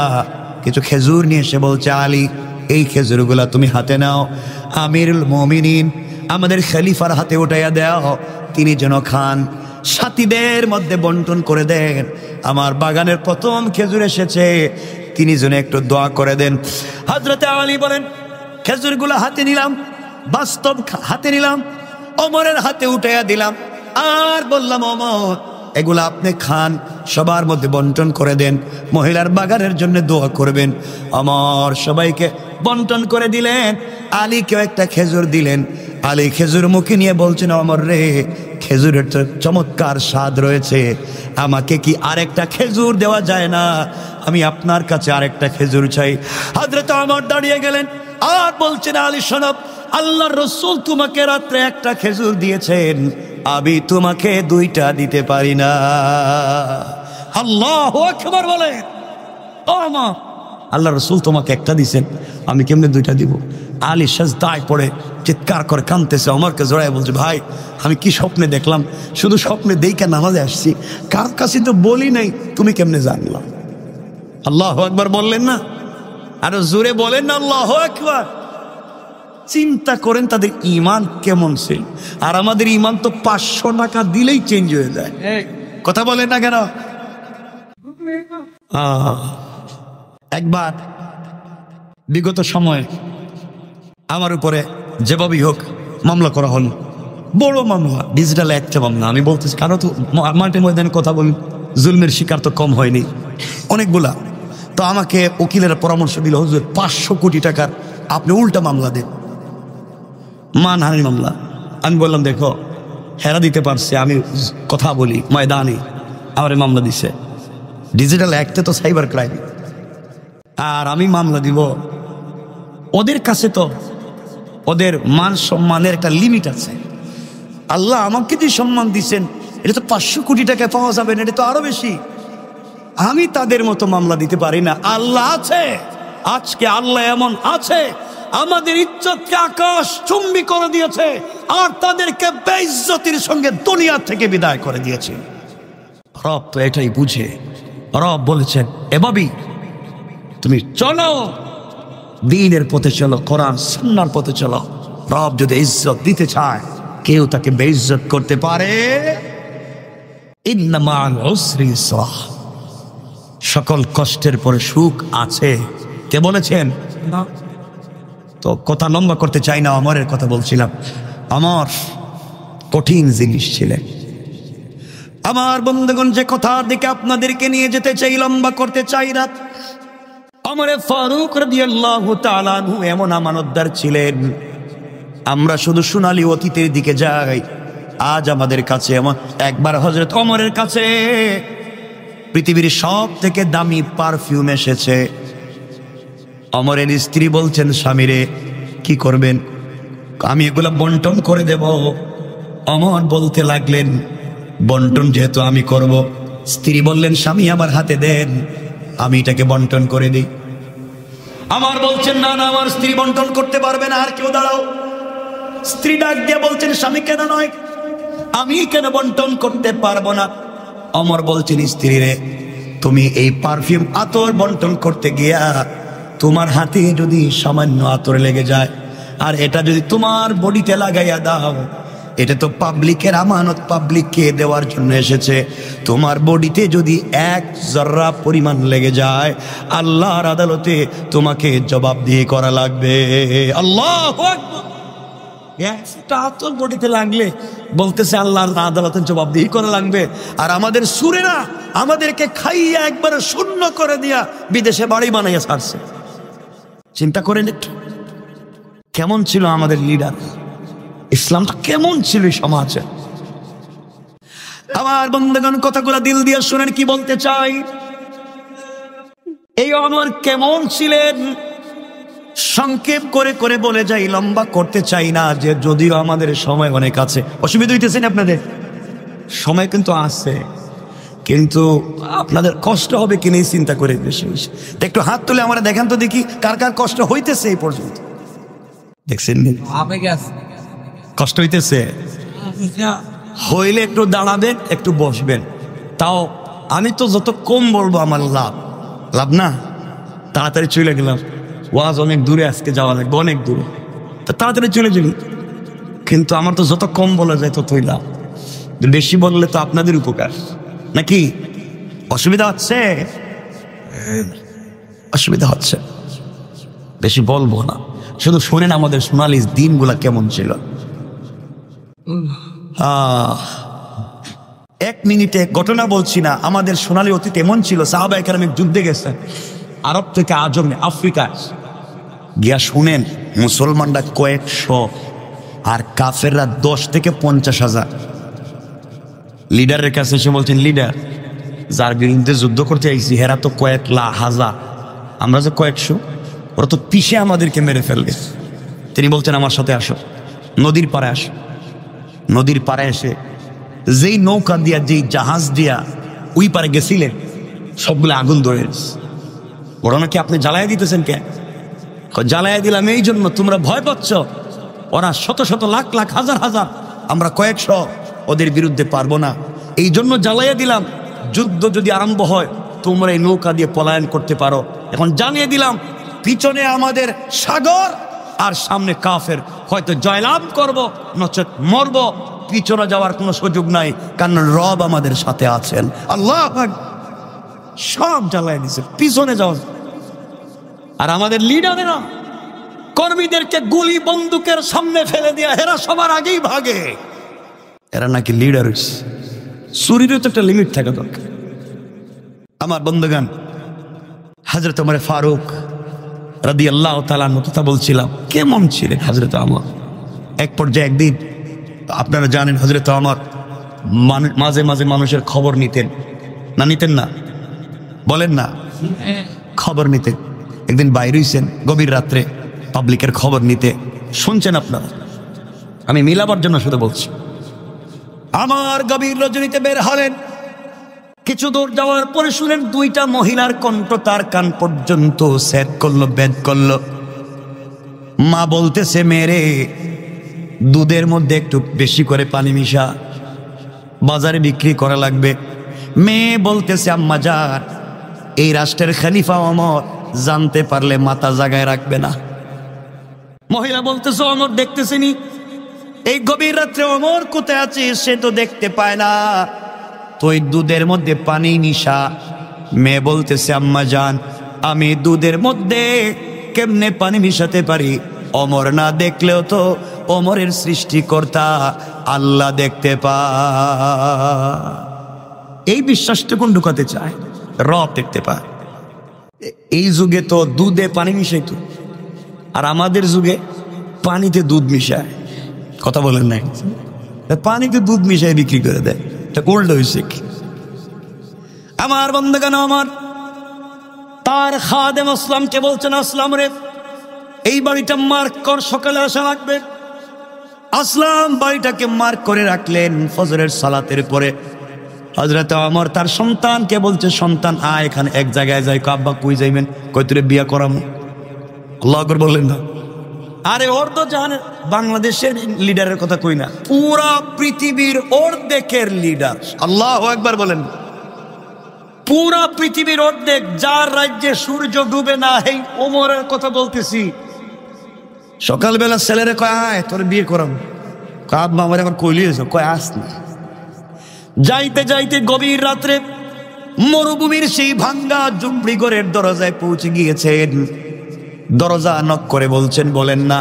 S1: কিছু খেজুর নিয়ে এসে বলছে, আলী এই খেজুরগুলা তুমি হাতে নাও, আমিরুল মুমিনিন আমাদের খলিফার হাতে উঠাইয়া দাও, তিনি যেন খান, সাথীদের মধ্যে বন্টন করে দেন। আমার বাগানের প্রথম খেজুর এসেছে, তিনি যেন একটু দোয়া করে দেন। হযরত আলী বলেন, খেজুরগুলো হাতে নিলাম, বাস্তব হাতে নিলাম, ওমরের হাতে উঠাইয়া দিলাম, আর বললাম, ওমর এগুলো আপনি খান, সবার মধ্যে বন্টন করে দেন, মহিলার বাগানের জন্য দোয়া করবেন। ওমর সবাইকে বন্টন করে দিলেন, আলীকেও একটা খেজুর দিলেন। আলী খেজুর মুখে নিয়ে বলছেন, ওমর রে, খেজুরের তো চমৎকার স্বাদ রয়েছে, আমাকে কি আরেকটা খেজুর দেওয়া যায় না? আমি আপনার কাছে আরেকটা খেজুর চাই। হযরত ওমর দাঁড়িয়ে গেলেন আর বলছেন, আলী শোনো, আল্লাহর রাসূল তোমাকে রাত্রে একটা খেজুর দিয়েছেন, আমি তোমাকে দুইটা দিতে পারি না। আল্লাহু আকবার বলে, ওমর আল্লাহর রাসূল তোমাকে একটা দিয়েছেন, আমি কেমনে দুইটা দিব? আলী সাজদায় পড়ে চিৎকার করে কাঁদতেছে, ওমরকে জড়ায় বলছে, ভাই আমি কি স্বপ্নে দেখলাম, শুধু স্বপ্নে দেইকা নামাজে আসছি, কার কাছে তো বলি নাই, তুমি কেমনে জানলা? আল্লাহু আকবার বললেন না? আরো জোরে বলেন না আল্লাহু আকবার। চিন্তা করেন তাদের ঈমান কেমন ছিল, আর আমাদের ঈমান তো 500 টাকা দিলেই চেঞ্জ হয়ে যায়। কথা বলেন না কেন? একবার বিগত সময়ে আমার উপরে যেভাবেই হোক মামলা করা হল, বড় মামলা, ডিজিটাল একটা মামলা। আমি বলতেছি, কারো তো মাঠে ময়দানে কথা বলি, জুলমের শিকার তো কম হয়নি, অনেকগুলা। তো আমাকে উকিলেরা পরামর্শ দিল, হুজুর 500 কোটি টাকার আপনি উল্টা মামলা দেন, মানহানির মামলা। আমি বললাম, দেখো হেরা দিতে পারছে, আমি কথা বলি ময়দানে, আমার মামলা দিছে। ডিজিটাল অ্যাক্টে তো সাইবার ক্রাইম, আর আমি মামলা দিব। ওদের কাছে তো ওদের মান সম্মানের একটা লিমিট আছে। আল্লাহ আমাকে যে সম্মান দিচ্ছেন, এটা তো 500 কোটি টাকায় পাওয়া যাবে না, এটা তো আরো বেশি। আমি তাদের মতো মামলা দিতে পারি না। আল্লাহ আছে, আজকে আল্লাহ এমন আছে, আমাদের ইজ্জতকে আকাশ চুম্বি করে দিয়েছে, আর তাদেরকে বেইজ্জতির সঙ্গে দুনিয়া থেকে বিদায় করে দিয়েছে। রব তো এটাই বুঝে। রব বলেছেন, এভাবেই তুমি চলো, দ্বীনের পথে চলো, কোরআন সুন্নাহর পথে চলো। রব যদি ইজ্জত দিতে চায়, কেউ তাকে বেইজ্জত করতে পারে। ইন্না মা'আল উসরি ইউসরা, সকল কষ্টের পরে সুখ আছে। কে বলেছেন? তো কথা লম্বা করতে চাই না, আমরের কথা বলছিলাম। আমর কঠিন জিনিস ছিলেন। আমার বন্ধুগণ, যে কথার দিকে আপনাদেরকে নিয়ে যেতে চাই, লম্বা করতে চাই না। ওমর ফারুক রাদিয়াল্লাহু তাআলা আনহু এমন আমানতদার ছিলেন, আমরা শুধু সোনালী অতীতের দিকে যাই। আজ আমাদের কাছে এমন, একবার হযরত ওমরের কাছে পৃথিবীর সব থেকে দামি পারফিউম এসেছে। অমরের স্ত্রী বলছেন, স্বামীরে কি করবেন? আমি এগুলো বন্টন করে দেব। অমর বলতে লাগলেন, বন্টন যেহেতু আমি করব। স্ত্রী বললেন, স্বামী আমার হাতে দেন, আমি এটাকে বন্টন করে দিই। আমার বলছেন, না না, আমার স্ত্রী বন্টন করতে পারবে না, আর কেউ দাঁড়াও। স্ত্রী ডাক দিয়ে বলছেন, স্বামী কেন নয়, আমি কেন বন্টন করতে পারবো না? অমর বলছেন, স্ত্রী রে, তুমি এই পারফিউম আতর বন্টন করতে গিয়া তোমার হাতে যদি সামান্য আতর লেগে যায়, আর এটা যদি তোমার বডিতে লাগাইয়া দাও, এটা তো পাবলিকের আমানত, পাবলিককে দেওয়ার জন্য এসেছে। তোমার বডিতে যদি এক জর্রা পরিমাণ লেগে যায়, আল্লাহর আদালতে তোমাকে জবাবদিহি করা লাগবে। আল্লাহু আকবার। একটা আতর বডিতে লাগলে বলতেছে আল্লাহর আদালতে জবাবদিহি করা লাগবে। আর আমাদের সুরেরা আমাদেরকে খাইয়া একবারে শূন্য করে দিয়া বিদেশে বাড়ি বানাইয়া ছাড়ছে। চিন্তা করেন একটু, কেমন ছিল আমাদের লিডার, ইসলামটা কেমন ছিল সমাজে। আমার বন্ধুগণ, কথাগুলো দিল দিয়ে শুনেন কি বলতে চাই। এই অমর কেমন ছিলেন সংক্ষেপ করে করে বলে যাই, লম্বা করতে চাই না, যে যদিও আমাদের সময় অনেক আছে। অসুবিধা হইতেছেন আপনাদের? সময় কিন্তু আছে, কিন্তু আপনাদের কষ্ট হবে কিনা চিন্তা করে বেশি বেশি। একটু হাত তুলে আমরা দেখান তো দেখি, কার কার কষ্ট হইতেছে এই পর্যন্ত। দেখছেন কষ্ট হইতেছে? হইলে একটু দাঁড়াবেন, একটু বসবেন। তাও আমি তো যত কম বলবো আমার লাভ। লাভ না? তাড়াতাড়ি চলে গেলাম, ওয়াজ অনেক দূরে, আজকে যাওয়া লাগবে অনেক দূরে, তো তাড়াতাড়ি চলে যাবি। কিন্তু আমার তো যত কম বলা যায় ততই লাভ। বেশি বললে তো আপনাদের উপকার নাকি? অসুবিধা হচ্ছে? অসুবিধা হচ্ছে, বেশি বলবো না, শুধু শোনেন আমাদের সোনালী দিনগুলা কেমন ছিল। 1 মিনিটে ঘটনা বলছি না, আমাদের সোনালী অতীত এমন ছিল। সাহাবায়ে কেরাম যুদ্ধে গেছে আরব থেকে আজমে, আফ্রিকা গিয়া শুনেন, মুসলমানরা কয়েকশো আর কাফেররা 10 থেকে 50,000। লিডারের কাছে এসে বলছেন, লিডার, যার বিরুদ্ধে যুদ্ধ করতে আইছি হেরা তো কয়েক হাজার, আমরা যে কয়েকশো, ওরা তো পিষে আমাদেরকে মেরে ফেলবে। তিনি বলছেন, আমার সাথে আসো, নদীর পাড়ে আসো। নদীর পাড়ে এসে যেই নৌকা দিয়া, যেই জাহাজ দিয়া ওই পারে গেছিলেন, সবগুলো আগুন ধরে। ওরা নাকি, আপনি জ্বালাইয়া দিতেছেন কে? জ্বালাইয়া দিলাম এই জন্য তোমরা ভয় পাচ্ছ। ওরা শত শত লাখ লাখ হাজার হাজার, আমরা কয়েকশো, ওদের বিরুদ্ধে পারবো না, এই জন্য জ্বালাইয়া দিলাম। যুদ্ধ যদি আরম্ভ হয় তোমরা এই নৌকা দিয়ে পলায়ন করতে পারো। এখন জানিয়ে দিলাম, পিছনে আমাদের সাগর আর সামনে কাফের, হয়তো জয়লাভ করব নচেত মরব, পিছনে যাওয়ার কোনো সুযোগ নাই, কারণ রব আমাদের সাথে আছেন। আল্লাহ সব জ্বালায় দিছে, পিছনে যাওয়া। আর আমাদের লিডারেরা কর্মীদেরকে গুলি বন্দুকের সামনে ফেলে দিয়া এরা সবার আগেই ভাগে। এরা নাকি লিডার। চুরিরও তো একটা লিমিট থাকা দরকার। আমার বন্ধুগণ, হযরত ওমর ফারুক রাদিয়াল্লাহু তাআলা আনহু কথা বলছিলাম, কেমন ছিলেন হযরত ওমর। এক পর্যায়ে একদিন, আপনারা জানেন হযরত ওমর মাঝে মাঝে মানুষের খবর নিতেন না? নিতেন না? বলেন না, খবর নিতেন। একদিন বাইরে হইছেন গভীর রাত্রে, পাবলিকের খবর নিতে। শুনছেন আপনারা? আমি মিলাবার জন্য শুধু বলছি। আমার গভীর রজনীতে বের হলেন, কিছু দূর যাওয়ার পরে শুনেন 2টা মহিলার কণ্ঠ তার কান পর্যন্ত সেট করলো, বেদ করলো। মা বলতেছে, মেরে দুধের মধ্যে একটু বেশি করে পানি মিশা, বাজারে বিক্রি করা লাগবে। মেয়ে বলতেছে, আম্মা যান, এই রাষ্ট্রের খলিফা ওমর জানতে পারলে মাথা জাগায় রাখবে না। মহিলা বলতেছে, ওমর দেখতেছেনি, এই গভীর রাত্রে ওমর কোথায় আছে সে তো দেখতে পায় না, তো এই দুধের মধ্যে পানি মিশা। মেয়ে বলতেছে, আম্মা জান, আমি দুধের মধ্যে কেমনে পানি মিশাতে পারি? ওমর না দেখলেও তো ওমরের সৃষ্টিকর্তা আল্লাহ দেখতে পায়। এই বিশ্বাসটুকু ঢুকাতে চায়, রব দেখতে পায়। এই যুগে তো দুধে পানি মিশাইতো, আর আমাদের যুগে পানিতে দুধ মিশায়। কথা বলেন না? পানিতে দুধ মিশাই বিক্রি করে দেয়, এটা কোল্ড হয়েছে কি? আমার বন্ধুগণ, আমার তার খাদেম আসলামকে বলছেন, আসলাম রে, এই বাড়িটা মার্ক কর, সকালে আসা লাগবে। আসলাম বাড়িটাকে মার্ক করে রাখলেন। ফজরের সালাতের পরে হযরত ওমর তার সন্তানকে বলছে, সন্তান আয় এখানে এক জায়গায় যাই। আব্বা কই যাইবেন? কই তোরে বিয়া করামু। আল্লাহু আকবার বললেন না? আরে ওর তো জানেন বাংলাদেশের লিডারের কথা কই না, পুরা পৃথিবীর অর্ধেকের লিডার। আল্লাহু আকবার বলেন। পুরা পৃথিবীর অর্ধেক, যার রাজ্যে সূর্য ডুবে না, এই ওমরের কথা বলতেছি। সকালবেলা ছেলেরে কয় আয় তোর বিয়ে করাম। আব্বা আমার আবার কইলি কয় আস না। যাইতে যাইতে গভীর রাত্রে মরুভূমির সেই ভাঙ্গা ঝুপড়ি ঘরের দরজায় পৌঁছে গিয়েছেন। দরজা নক করে বলছেন, বলেন না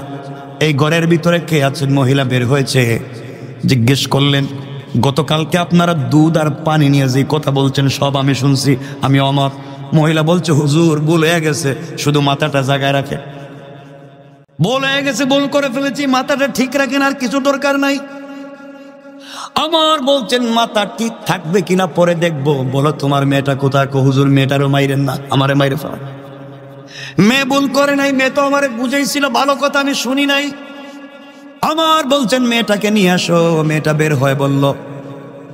S1: এই ঘরের ভিতরে কে আছেন? মহিলা বের হয়েছে। জিজ্ঞেস করলেন, গতকালকে আপনারা দুধ আর পানি নিয়ে যে কথা বলছেন সব আমি শুনছি, আমি ওমর। মহিলা বলছে, হুজুর ভুল হয়ে গেছে, শুধু মাথাটা জায়গায় রাখে। ভুল হয়ে গেছে, ভুল করে ফেলেছি, মাথাটা ঠিক রাখেন, আর কিছু দরকার নাই। আমার বলছেন মাথা ঠিক থাকবে কিনা পরে দেখবো। বলো তোমার মেয়েটা কোথায়? হুজুর মেয়েটারও মাইরেন না, আমারে মাইরে ফেলা। মেয়ে ভুল করে নাই, মেয়ে তো আমারে বুঝাইছিল, ভালো কথা আমি শুনি নাই। আমার বলছেন মেয়েটাকে নিয়ে আসো। মেয়েটা বের হয়ে বলল,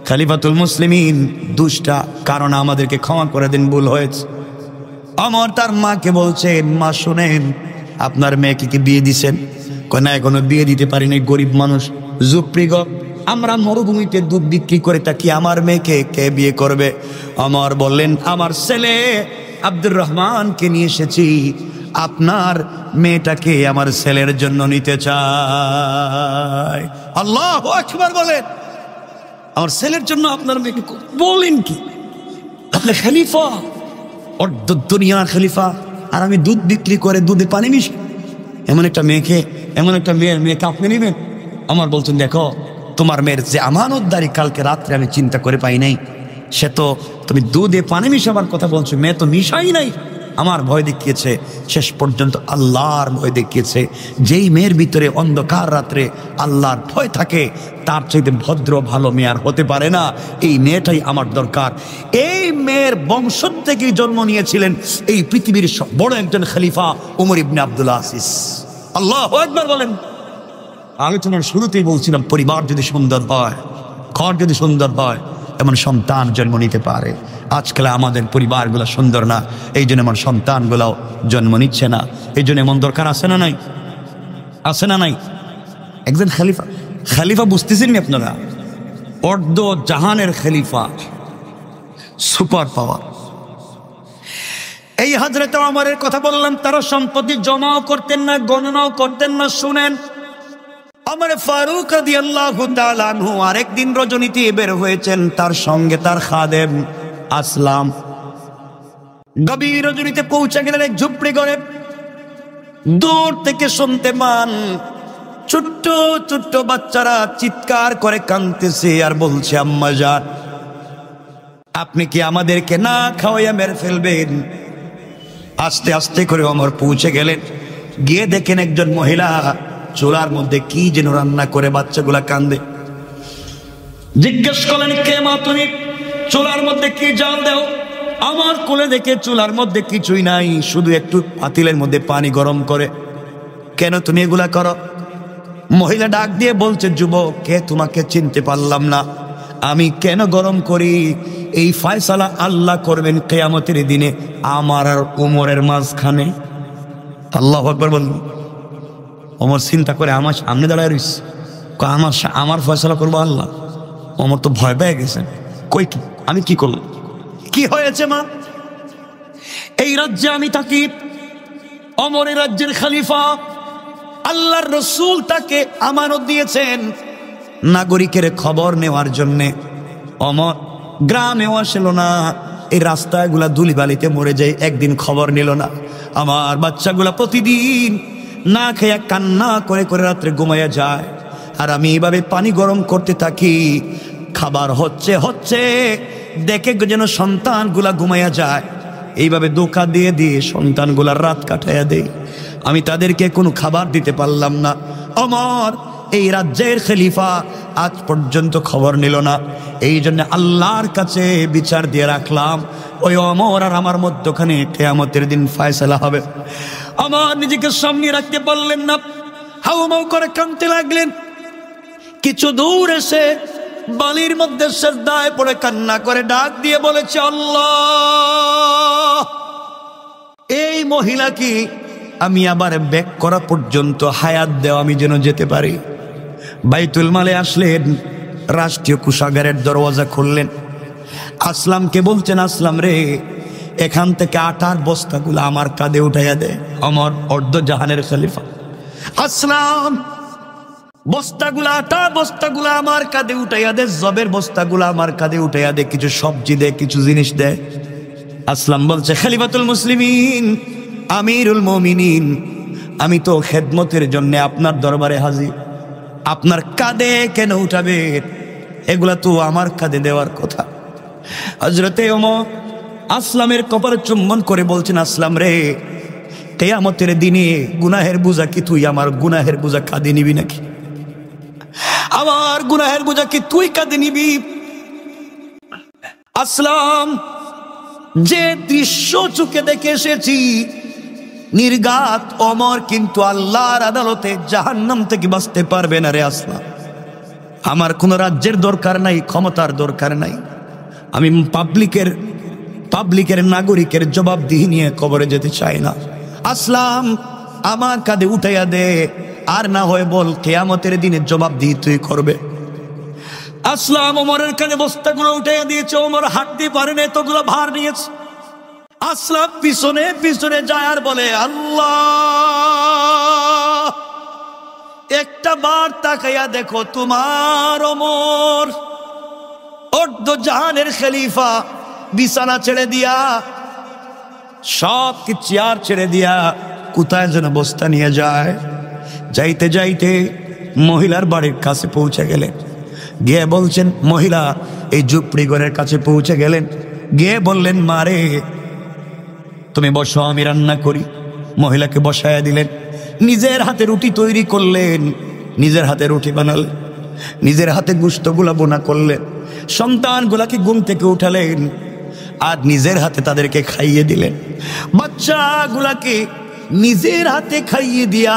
S1: খলিফাতুল মুসলিমিন দুষ্টা, কারণ আমাদেরকে ক্ষমা করে দিন, ভুল হয়েছে। আমার তার মাকে বলছেন, মা শুনেন আপনার মেয়েকে কি বিয়ে দিছেন? কয় না, এখনো বিয়ে দিতে পারিনি, গরিব মানুষ, ঝুপড়িঘর, আমরা মরুভূমিতে দুধ বিক্রি করে থাকি, আমার মেয়েকে কে বিয়ে করবে? আমার বললেন, আমার ছেলে আব্দুর রহমানকে নিয়ে এসেছি, আপনার মেয়েটাকে আমার ছেলের জন্য নিতে চাই। আল্লাহু আকবার বলেন। আমার ছেলের জন্য আপনার মেয়েকে বলেন কি? আপনি খলিফা, অর্ধ দুনিয়ার খলিফা, আর আমি দুধ বিক্রি করে দুধে পানি মিশি, এমন একটা মেয়েকে আপনি নেবেন? আমার বলছেন, দেখো তোমার মেয়ের যে আমানতদারি কালকে রাত্রে আমি চিন্তা করে পাই নাই, সে তো তুমি দুধে পানি মিশাবার কথা বলছো, মেয়ে তো মিশাই নাই। আমার ভয় দেখিয়েছে, শেষ পর্যন্ত আল্লাহর ভয় দেখিয়েছে। যেই মেয়ের ভিতরে অন্ধকার রাত্রে আল্লাহর ভয় থাকে, তার চাইতে ভদ্র ভালো মেয়ে আর হতে পারে না। এই মেয়েটাই আমার দরকার। এই মেয়ের বংশ থেকেই জন্ম নিয়েছিলেন এই পৃথিবীর বড় একজন খলিফা ওমর ইবনে আব্দুল আজিজ। আল্লাহু আকবার বলেন। আলোচনার শুরুতেই বলছিলাম, পরিবার যদি সুন্দর হয়, ঘর যদি সুন্দর হয়, এমন সন্তান জন্ম নিতে পারে। আজকাল আমাদের পরিবারগুলো সুন্দর না, এই জন্য আমার সন্তানগুলাও জন্ম নিচ্ছে না। এই জন্য এমন দরকার আছে না নাই? আছে না নাই? একজন খলিফা বুঝতেছেন না আপনারা? অর্ধ জাহানের খলিফা, সুপার পাওয়ার। এই হযরত ওমরের কথা বললাম, তারা সম্পত্তি জমাও করতেন না, গণনাও করতেন না। শুনেন, ওমর ফারুক রাদিয়াল্লাহু তাআলা আনহু আরেকদিন রজনীতে বের হয়েছেন, তার সঙ্গে তার খাদেম আসলাম। গভীর রজনীতে পৌঁছে গেলেন এক ঝুপড়ি ঘরে। দূর থেকে শুনতে পান ছোট্ট ছোট্ট বাচ্চারা চিৎকার করে কাঁদতেছে আর বলছে, আম্মা জান আপনি কি আমাদেরকে না খাওয়াইয়া মেরে ফেলবেন? আস্তে আস্তে করে ওমর পৌঁছে গেলেন। গিয়ে দেখেন একজন মহিলা চুলার মধ্যে কি যেন রান্না করে, বাচ্চাগুলা কান্দে। জিজ্ঞেস করলেন, কে মা তুমি? চুলার মধ্যে কি জাল দাও? আমার কোলে দেখে চুলার মধ্যে কিছুই নাই, শুধু একটু পাতিলের মধ্যে পানি গরম করে। কেন তুমি এগুলা করো? মহিলা ডাক দিয়ে বলছে, যুবক, কে তোমাকে চিনতে পারলাম না। আমি কেন গরম করি এই ফয়সালা আল্লাহ করবেন কিয়ামতের দিনে আমার আর ওমরের মাঝখানে। আল্লাহু আকবার বলুন। ওমর চিন্তা করে আমার সামনে দাঁড়ায় রইছে, আমার ফয়সালা করবো আল্লাহ। ওমর তো ভয় পেয়ে গেছেন, কই কি আমি কি করলাম? কি হয়েছে মা? এই রাজ্যে আমি থাকি, ওমরের রাজ্যের খলিফা, আল্লাহর রাসূল তাকে আমানত দিয়েছেন নাগরিকের খবর নেওয়ার জন্যে। ওমর গ্রামেও আসল না, এই রাস্তাগুলা ধুলিবালিতে মরে যায়, একদিন খবর নিল না। আমার বাচ্চাগুলা প্রতিদিন না খেয়ে কান্না করে করে রাত্রে ঘুমাইয়া যায়, আর আমি এইভাবে পানি গরম করতে থাকি। খাবার হচ্ছে দেখে যেন সন্তানগুলা ঘুমাইয়া যায়, এইভাবে ধোঁকা দিয়ে দিয়ে সন্তানগুলার রাত কাটাইয়া দেই। আমি তাদেরকে কোনো খাবার দিতে পারলাম না। ওমর এই রাজ্যের খলিফা আজ পর্যন্ত খবর নিল না। এই জন্য আল্লাহর কাছে বিচার দিয়ে রাখলাম, ওই ওমর আর আমার মধ্যখানে কিয়ামতের দিন ফয়সালা হবে। আমার নিজেকে সামনে রাখতে পারলেন না, হাউমাউ করে কাঁদতে লাগলেন। কিছু দূর এসে বালির মধ্যে সিজদায় পড়ে কান্না করে ডাক দিয়ে বলেছে, আল্লাহ, এই মহিলা কি আমি আবার ব্যাক করা পর্যন্ত হায়াত দেও, আমি যেন যেতে পারি। বাইতুল মালে আসলেন, রাষ্ট্রীয় কোষাগারের দরওয়াজা খুললেন। আসলামকে বলছেন, আসলাম রে, এখান থেকে আটার বস্তাগুলো আমার কাঁধে উঠাইয়া দে। আমার অর্ধ জাহানের খলিফা আসলাম বস্তাগুলা, আটা বস্তাগুলা আমার কাঁধে উঠাইয়া দে, জবের বস্তাগুলা আমার কাঁধে উঠাইয়া দে, কিছু সবজি দে, কিছু জিনিস দে। আসলাম বলছে, খলিফাতুল মুসলিমিন, আমিরুল মুমিনিন, আমি তো খেদমতের জন্য আপনার দরবারে হাজির, আপনার কাঁধে কেন উঠাবে? এগুলা তো আমার কাঁধে দেওয়ার কথা। হযরতে ওমর আসলামের কপালে চুম্বন করে বলছেন, আসলাম রে, কিয়ামতের দিনে গুনাহের বোঝা কি তুই আমার গুনাহের বোঝা কাঁধে নিবি নাকি? আমার গুনাহের বোঝা কি তুই কাঁধে নিবি? আসলাম, যে দৃশ্য চোখে দেখে এসেছি, নির্ঘাত ওমর কিন্তু আল্লাহর আদালতে জাহান্নাম থেকে বাঁচতে পারবে না রে আসলাম। আমার কোনো রাজ্যের দরকার নাই, ক্ষমতার দরকার নাই, আমি পাবলিকের নাগরিকের জবাবদিহি নিয়ে কবরে যেতে চাই না। আসলাম, আমার কাঁধে উঠাইয়া দে, আর না হয় বল কিয়ামতের দিনে জবাবদিহি তুই করবে। আসলাম ওমরের কাঁধে বস্তাগুলো উঠাইয়া দিয়েছে। ওমর হাঁটতে পারে না, এতগুলো ভার নিয়েছে। আসলাম পিছনে পিছনে যায় আর বলে, আল্লাহ, একটা বার তাকাইয়া দেখো, তোমার ওমর অর্ধ জাহানের খলিফা বিছানা ছেড়ে দিয়া, সব কি চেয়ার ছেড়ে দিয়া কোথায় যেন বস্তা নিয়ে যায়। যাইতে যাইতে মহিলার বাড়ির কাছে পৌঁছে গেলেন। গিয়ে বলছেন, মহিলা এই ঝুপড়ি ঘরের কাছে পৌঁছে গেলেন, গিয়ে বললেন, মারে তুমি বসো, আমি রান্না করি। মহিলাকে বসায়া দিলেন, নিজের হাতে রুটি তৈরি করলেন, নিজের হাতে রুটি বানালেন, নিজের হাতে গোশতগুলা বোনা করলেন, সন্তানগুলাকে ঘুম থেকে উঠালেন, আর নিজের হাতে তাদেরকে খাইয়ে দিলেন। বাচ্চাগুলাকে নিজের হাতে খাইয়ে দিয়া,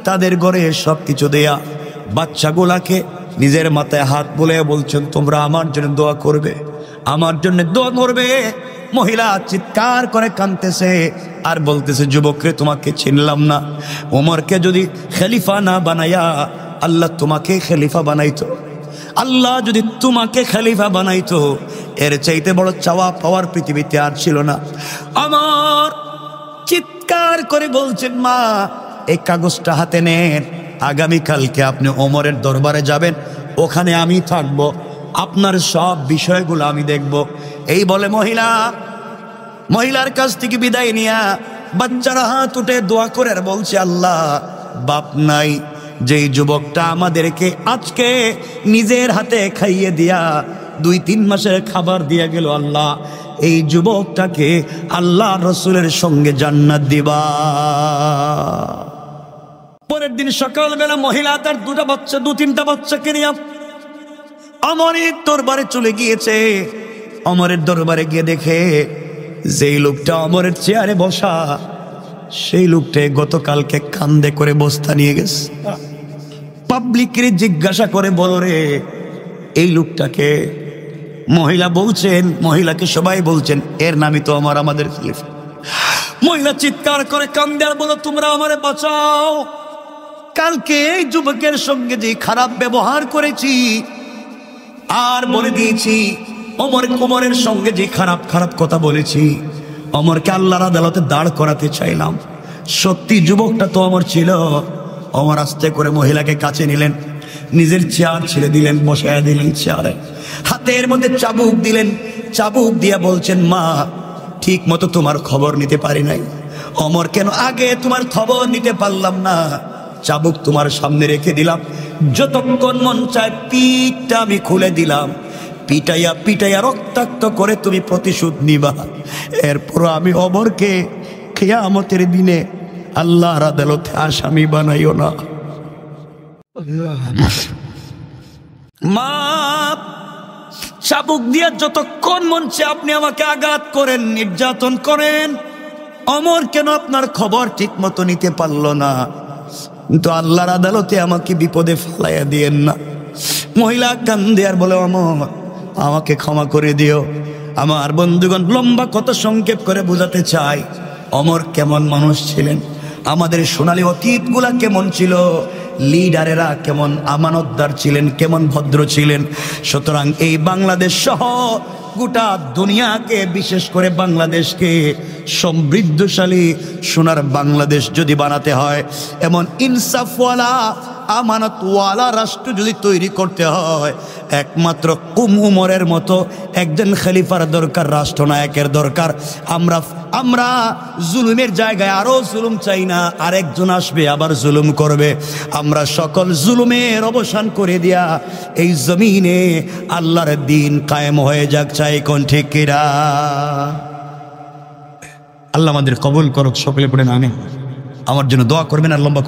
S1: তাদের ঘরে সব কিছু দেয়া, বাচ্চাগুলাকে নিজের মাথায় হাত বলে বলছেন, তোমরা আমার জন্য দোয়া করবে, আমার জন্য দোয়া করবে। মহিলা চিৎকার করে কাঁদতেছে আর বলতেছে, যুবকরে তোমাকে চিনলাম না, ওমরকে যদি খলিফা না বানাইয়া আল্লাহ তোমাকে খলিফা বানাইতো, আল্লাহ যদি তোমাকে খলিফা বানাইতো, এর চাইতে বড় চাওয়া পাওয়ার পৃথিবীতে আর ছিল না। আমার চিৎকার করে বলছেন, মা এই কাগজটা হাতে নেন, আগামীকালকে আপনি ওমরের দরবারে যাবেন, ওখানে আমি থাকবো, আপনার সব বিষয়গুলো আমি দেখব। এই বলে মহিলার কাছ থেকে বিদায় নিয়া বাচ্চারা হাত উঠে দোয়া করে আর বলছে, আল্লাহ, বাপ নাই, যেই যুবকটা আমাদেরকে আজকে নিজের হাতে খাইয়ে দিয়া 2-3 মাসের খাবার দিয়া গেল, আল্লাহ এই যুবকটাকে আল্লাহ রসুলের সঙ্গে জান্নাত দিবা। পরের দিন সকালবেলা মহিলা তার 2-3টা বাচ্চাকে নিয়ে অমরের দরবারে চলে গিয়েছে। অমরের দরবারে গিয়ে দেখে যেই লোকটা অমরের চেয়ারে বসা, সেই লোকটা গতকালকে কান্দে করে বস্তা নিয়ে গেছে। পাবলিকের জিজ্ঞাসা করে, বলো রে এই লোকটাকে? মহিলাকে সবাই বলছেন, এর নামই তো আমাদের খলিফা। মহিলা চিৎকার করে কান্দে আর বলো, তোমরা আমারে বাঁচাও, কালকে এই যুবকের সঙ্গে যে খারাপ ব্যবহার করেছি, আর বলে দিয়েছি ওমরের সঙ্গে যে খারাপ কথা বলেছি, ওমরকে আল্লাহর আদালতে দাঁড় করাতে চাইলাম। সত্যি যুবকটা তো ওমর ছিল। ওমর আস্তে করে মহিলাকে কাছে নিলেন, নিজের চেয়ার ছেড়ে দিলেন, বসায়া দিলেন চেয়ারে, হাতের মধ্যে চাবুক দিলেন। চাবুক দিয়া বলছেন, মা ঠিক মতো তোমার খবর নিতে পারি নাই। ওমর, কেন আগে তোমার খবর নিতে পারলাম না? চাবুক তোমার সামনে রেখে দিলাম, যতক্ষণ মন চায় পিঠটা আমি খুলে দিলাম, পিটাইয়া রক্তাক্ত করে তুমি প্রতিশোধ নিবা। এরপর আমি ওমরকে কিয়ামতের দিনে আল্লাহর আদালতে আসামি বানাইও না। মা, চাবুক দিয়া যতক্ষণ মঞ্চে আপনি আমাকে আঘাত করেন, নির্যাতন করেন, অমর কেন আপনার খবর ঠিক মতো নিতে পারলো না? কিন্তু আল্লাহর আদালতে আমাকে বিপদে ফেলাইয়া দিয়েন না। মহিলা কান্দে আর বলে, অমর আমাকে ক্ষমা করে দিও। আমার বন্ধুগণ, লম্বা কত সংক্ষেপ করে বোঝাতে চাই, অমর কেমন মানুষ ছিলেন, আমাদের সোনালী অতীতগুলা কেমন ছিল, লিডারেরা কেমন আমানতদার ছিলেন, কেমন ভদ্র ছিলেন। সুতরাং এই বাংলাদেশ সহ গোটা দুনিয়াকে, বিশেষ করে বাংলাদেশকে সমৃদ্ধশালী সোনার বাংলাদেশ যদি বানাতে হয়, এমন ইনসাফওয়ালা আমানতওয়ালা রাষ্ট্র যদি তৈরি করতে হয়, একমাত্র উমরের মতো একজন খলিফার দরকার, রাষ্ট্রনায়কের দরকার। আমরা জুলুমের জায়গায় আরো জুলুম চাই না, আরেকজন আসবে আবার জুলুম করবে। আমরা সকল জুলুমের অবসান করে দিয়া এই জমিনে আল্লাহর দ্বীন কায়েম হয়ে যাক, চাই কোন ঠিক কিনা? আল্লাহ আমাদের কবুল করুক। সকলে পড়ে না, আমার জন্য দোয়া করবেন আর লম্বা